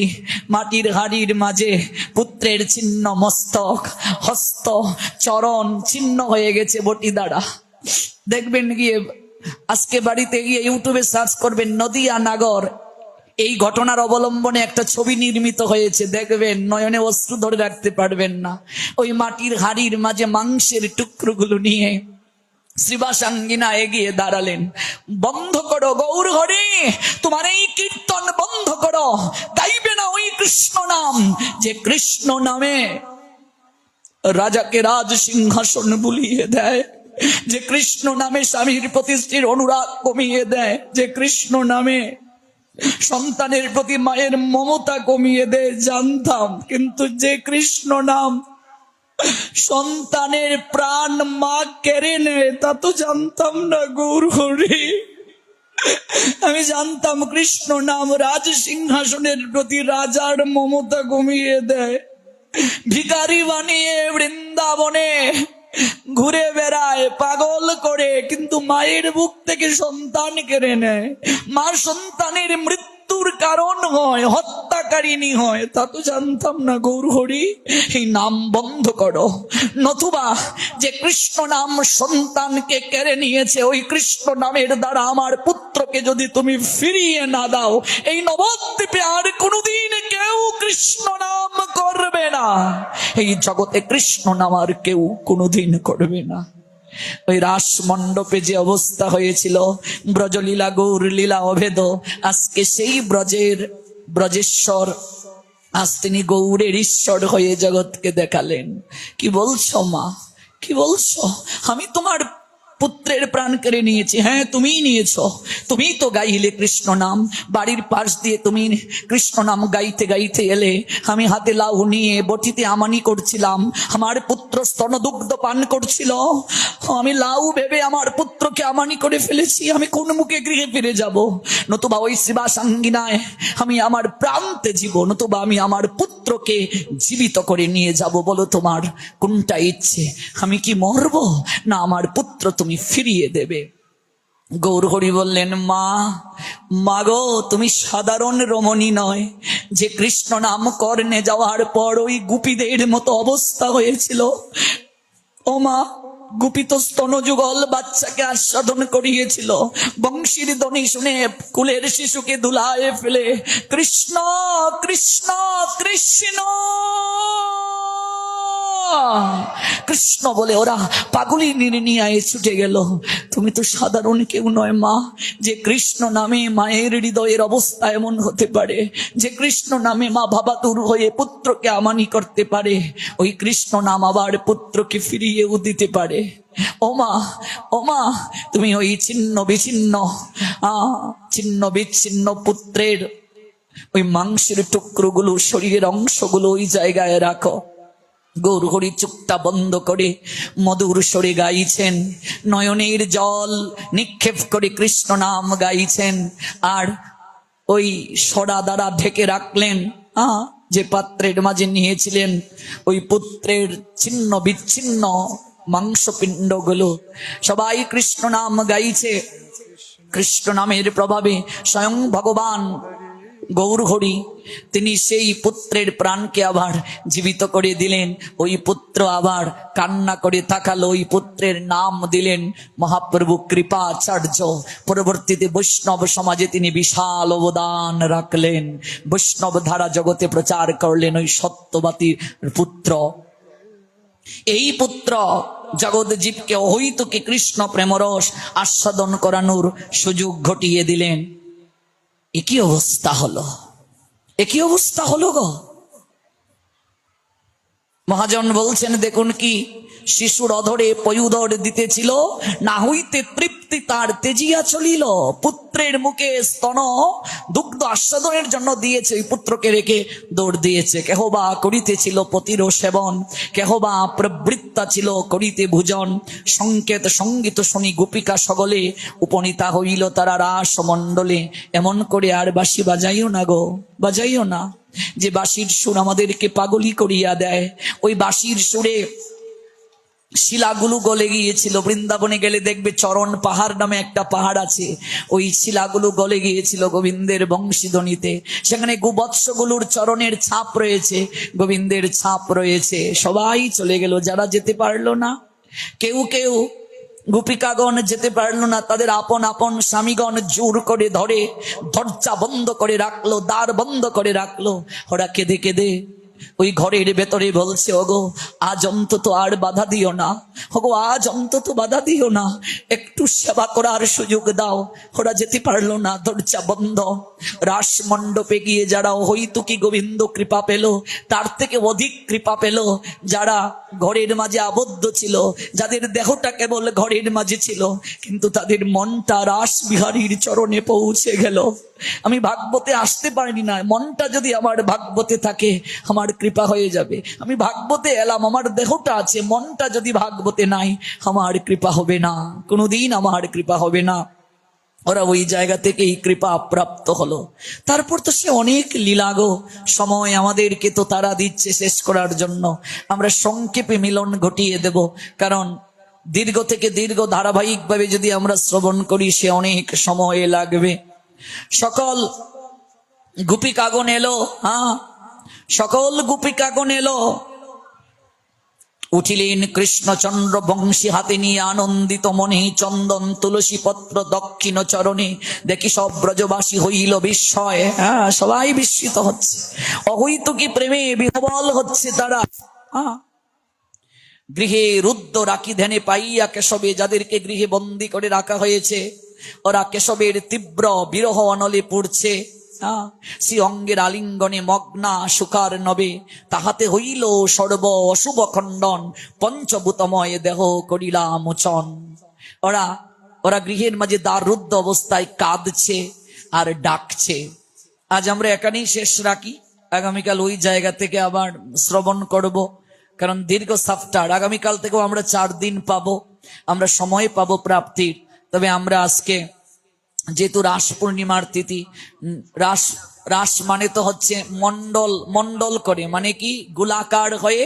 মাটির হাড়ির মাঝে পুত্রের ছিন্ন মস্তক, হস্ত, চরণ ছিন্ন হয়ে গেছে বটি দ্বারা। দেখবেন গিয়ে, আজকে বাড়িতে গিয়ে ইউটিউবে সার্চ করবেন নদিয়া নাগর, এই ঘটনার অবলম্বনে একটা ছবি নির্মিত হয়েছে। দেখবেন নয়নে অশ্রু ধরে রাখতে পারবেন না। ওই মাটির হাড়ির মাঝে মাংসের টুকরোগুলো নিয়ে শ্রীবাস আঙ্গিনা এগিয়ে দাঁড়ালেন। বন্ধ করো গৌর হরি, তোমার এই কীর্তন বন্ধ করো। গাইবে না ওই কৃষ্ণ নাম, যে কৃষ্ণ নামে রাজাকে রাজ সিংহাসন বুলিয়ে দেয়, যে কৃষ্ণ নামে স্বামীর প্রতিষ্ঠির অনুরাগ কমিয়ে দেয়, যে কৃষ্ণ নামে সন্তানের প্রতি মায়ের মমতা কমিয়ে দেয়। জানতাম, কিন্তু যে কৃষ্ণ নাম সন্তানের প্রাণ মা কেড়ে নেয় তা তো জানতাম না গৌর হরি। আমি জানতাম কৃষ্ণ নাম রাজ সিংহাসনের প্রতি রাজার মমতা কমিয়ে দেয়। ভিখারি বানিয়ে বৃন্দাবনে ঘুরে বেড়ায় পাগল করে, কিন্তু মায়ের বুক থেকে সন্তান কেড়ে নেয়। মা সন্তানের মৃত্যুর কারণ হয়, হত্যাকারিণী হয়, তা তো জানতাম না গৌর হরি। এই নাম বন্ধ করো, নতুবা যে কৃষ্ণ নাম সন্তানকে কেড়ে নিয়েছে, ওই কৃষ্ণ নামের দ্বারা আমার পুত্রকে যদি তুমি ফিরিয়ে না দাও, এই নবদ্বীপে আর কোনোদিন কেউ কৃষ্ণ নাম করবে না। এই জগতে কৃষ্ণ নাম আর কেউ কোনোদিন করবে না। ওই রাস মণ্ডপে যে অবস্থা হয়েছিল, ব্রজলীলা গৌর লীলা অভেদ, আজকে সেই ব্রজেশ্বর আজ তিনি গৌরের ঈশ্বর হয়ে জগৎকে দেখালেন। কি বলছো মা, কি বলছো? আমি তোমার পুত্রের প্রাণ কেড়ে নিয়েছি। হ্যাঁ, তুমিই নিয়েছো, তুমিই তো গাইলে কৃষ্ণ নাম। বাড়ির পাশ দিয়ে তুমি কৃষ্ণ নাম গাইতে গাইতে এলে, আমি হাতে লাউ নিয়ে বটিতে আমানি করছিলাম, আমার পুত্র স্তনদুগ্ধ পান করছিল। আমি লাউ ভেবে আমার পুত্রকে আমানি করে ফেলেছি। আমি কোন মুখে গৃহে ফিরে যাব? নতুবা ওই শ্রীবাস আঙ্গিনায় আমি আমার প্রান্তে জীব, নতুবা আমি আমার পুত্রকে জীবিত করে নিয়ে যাব। বলো তোমার কোনটা ইচ্ছে? আমি কি মরব, না আমার পুত্র তুমি ফিরিয়ে দেবে? গৌর হরি বললেন, মা গো, তুমি সাধারণ রমণী নয়। যে কৃষ্ণ নাম কর্ণে যাওয়ার পর ওই গুপীদের মতো অবস্থা হয়েছিল। ও মা, গুপিত স্তনযুগল বাচ্চাকে আস্বাদন করিয়েছিল। বংশীর ধ্বনি শুনে কুলের শিশুকে ধুলায় ফেলে কৃষ্ণ কৃষ্ণ কৃষ্ণ কৃষ্ণ বলে ওরা পাগলি নিয়ে ছুটে গেল। তুমি তো সাধারণ কেউ নয় মা, যে কৃষ্ণ নামে মায়ের হৃদয়ের অবস্থা এমন হতে পারে, যে কৃষ্ণ নামে মা ভাবাতুর হয়ে পুত্রকে আমানি করতে পারে, ওই কৃষ্ণ নাম আবার পুত্রকে ফিরিয়েও দিতে পারে। ও মা, তুমি ওই ছিন্ন বিচ্ছিন্ন পুত্রের ওই মাংসের টুকরোগুলো, শরীরের অংশগুলো ওই জায়গায় রাখো। গৌর হরি চুপটা বন্ধ করে মধুর স্বরে গাইছেন, নয়নের জল নিক্ষেপ করে কৃষ্ণ নাম গাইছেন। আর ওই সরা দ্বারা ঢেকে রাখলেন যে পাত্রের মাঝে নিয়েছিলেন ওই পুত্রের ছিন্ন বিচ্ছিন্ন মাংসপিণ্ড গুলো। সবাই কৃষ্ণ নাম গাইছে। কৃষ্ণ নামের প্রভাবে স্বয়ং ভগবান গৌর হরি তিনি সেই পুত্রের প্রাণকে আবার জীবিত করে দিলেন। ওই পুত্র আবার কান্না করে তাকালো, ওই পুত্রের নাম দিলেন মহাপ্রভু কৃপাচার্য। পরবর্তীতে বৈষ্ণব সমাজে তিনি বিশাল অবদান রাখলেন, বৈষ্ণব ধারা জগতে প্রচার করলেন। ওই সত্যবাদীর পুত্র, এই পুত্র জগৎ জীবকে অহৈতুকে কৃষ্ণ প্রেমরস আস্বাদন করানোর সুযোগ ঘটিয়ে দিলেন। একই অবস্থা হলো, একই অবস্থা হলো গো। মহাজন বলছেন দেখুন কি শিশুর অধরে পয়ুদর দিতেছিল, না হইতে তৃপ্তি তার তেজিয়া চলিল। পুত্রের মুখে স্তন দুগ্ধ আস্বাদনের জন্য দিয়েছে, ওই পুত্রকে রেখে দৌড় দিয়েছে। কেহবা করিতেছিল পতির সেবন, কেহবা প্রবৃত্তা ছিল করিতে ভোজন। সংকেত সঙ্গীত শুনি গোপিকা সকলে, উপনীতা হইল তারা রাস মণ্ডলে। এমন করে আর বাঁশি বাজাইও না গো, বাজাইও না। যে বাঁশির সুর আমাদেরকে পাগলি করিয়া দেয়, ওই বাঁশির সুরে শিলাগুলো গলে গিয়েছিল। বৃন্দাবনে গেলে দেখবে চরণ পাহাড় নামে একটা পাহাড় আছে, ওই শিলাগুলো গলে গিয়েছিল গোবিন্দের বংশীধ্বনিতে। সেখানে গোবৎসগুলোর চরণের ছাপ রয়েছে, গোবিন্দের ছাপ রয়েছে। সবাই চলে গেল, যারা যেতে পারলো না। কেউ কেউ গোপিকাগণ যেতে পারলো না, তাদের আপন আপন স্বামীগণ জোর করে ধরে দরজা বন্ধ করে রাখলো, দ্বার বন্ধ করে রাখলো। ওরা কেঁদে কেঁদে ওই ঘরের ভেতরে বলছে, ওগো আজ অন্তত আর বাধা দিও না, ওগো আজ অন্তত বাধা দিও না, একটু সেবা করার সুযোগ দাও। ওরা যেতে পারলো না, দরজা বন্ধ। রাস মণ্ডপে গিয়ে যারা হইতুকি গোবিন্দ কৃপা পেল, তার থেকে অধিক কৃপা পেল যারা ঘরের মাঝে আবদ্ধ ছিল, যাদের দেহটা কেবল ঘরের মাঝে ছিল, কিন্তু তাদের মনটা রাস বিহারীর চরণে পৌঁছে গেল। আমি ভাগবতে আসতে পারিনি না, মনটা যদি আমার ভাগবতে থাকে আমার কৃপা হয়ে যাবে। আমি ভাগবতে এলাম, আমার দেহটা আছে, মনটা যদি ভাগবতে নাই আমার কৃপা হবে না, কোনোদিন আমার কৃপা হবে না। ওরা ওই জায়গা থেকে এই কৃপা প্রাপ্ত হলো। তারপর তো সে অনেক লীলাগো, সময় আমাদেরকে তো তারা দিচ্ছে শেষ করার জন্য। আমরা সংক্ষেপে মিলন ঘটিয়ে দেব, কারণ দীর্ঘ থেকে দীর্ঘ ধারাবাহিকভাবে যদি আমরা শ্রবণ করি সে অনেক সময় লাগবে। সকল গোপিকাগণ এলো, সকল গোপিকাগণ এলো, উঠিলেন কৃষ্ণচন্দ্র বংশী হাতে নিয়ে আনন্দিত মনে, চন্দন তুলসী পত্র দক্ষিণ চরণে। দেখি সব ব্রজবাসী হইল বিস্ময়, সবাই বিস্মিত হচ্ছে, অহৈতুকী প্রেমে বিহ্বল হচ্ছে তারা। গৃহে রুদ্ধ রাখি ধ্যানে পাইয়া কেশবে, যাদেরকে গৃহে বন্দী করে রাখা হয়েছে ওরা কেশবের তীব্র বিরহ অনলে পড়ছে। শ্রী অঙ্গের আলিঙ্গনে মগ্না সুখার নবে, তাহাতে হইল সর্ব অশুভ খণ্ডন, পঞ্চভূতময় দেহ করিলা মোচন। ওরা ওরা গৃহের মাঝে দ্বার রুদ্ধ অবস্থায় কাঁদছে আর ডাকছে। আজ আমরা এখানেই শেষ রাখি, আগামীকাল ওই জায়গা থেকে আবার শ্রবণ করব, কারণ দীর্ঘ সাফটার। আগামীকাল থেকেও আমরা 4 দিন পাবো, আমরা সময় পাবো প্রাপ্তির। তবে আমরা আজকে যেহেতু রাস পূর্ণিমার তিথি, রাস মানে তো হচ্ছে মন্ডল, মন্ডল করে মানে কি গোলাকার হয়ে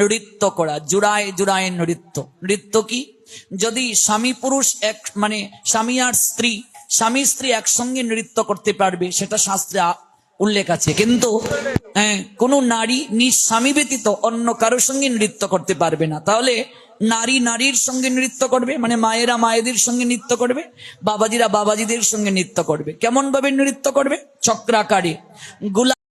নৃত্য করা, জুড়ায় জুড়ায় নৃত্য। নৃত্য কি, যদি স্বামী পুরুষ এক মানে স্বামী আর স্ত্রী, স্বামী স্ত্রী একসঙ্গে নৃত্য করতে পারবে সেটা শাস্ত্রে উল্লেখ আছে, কিন্তু কোন নারী নিজ স্বামী ব্যতীত অন্য কারোর সঙ্গে নৃত্য করতে পারবে না। তাহলে নারী নারীর সঙ্গে নৃত্য করবে, মানে মায়েরা মায়েদের সঙ্গে নৃত্য করবে, বাবাজিরা বাবাজিদের সঙ্গে নৃত্য করবে। কেমন ভাবে নৃত্য করবে? চক্রাকারে, গুলা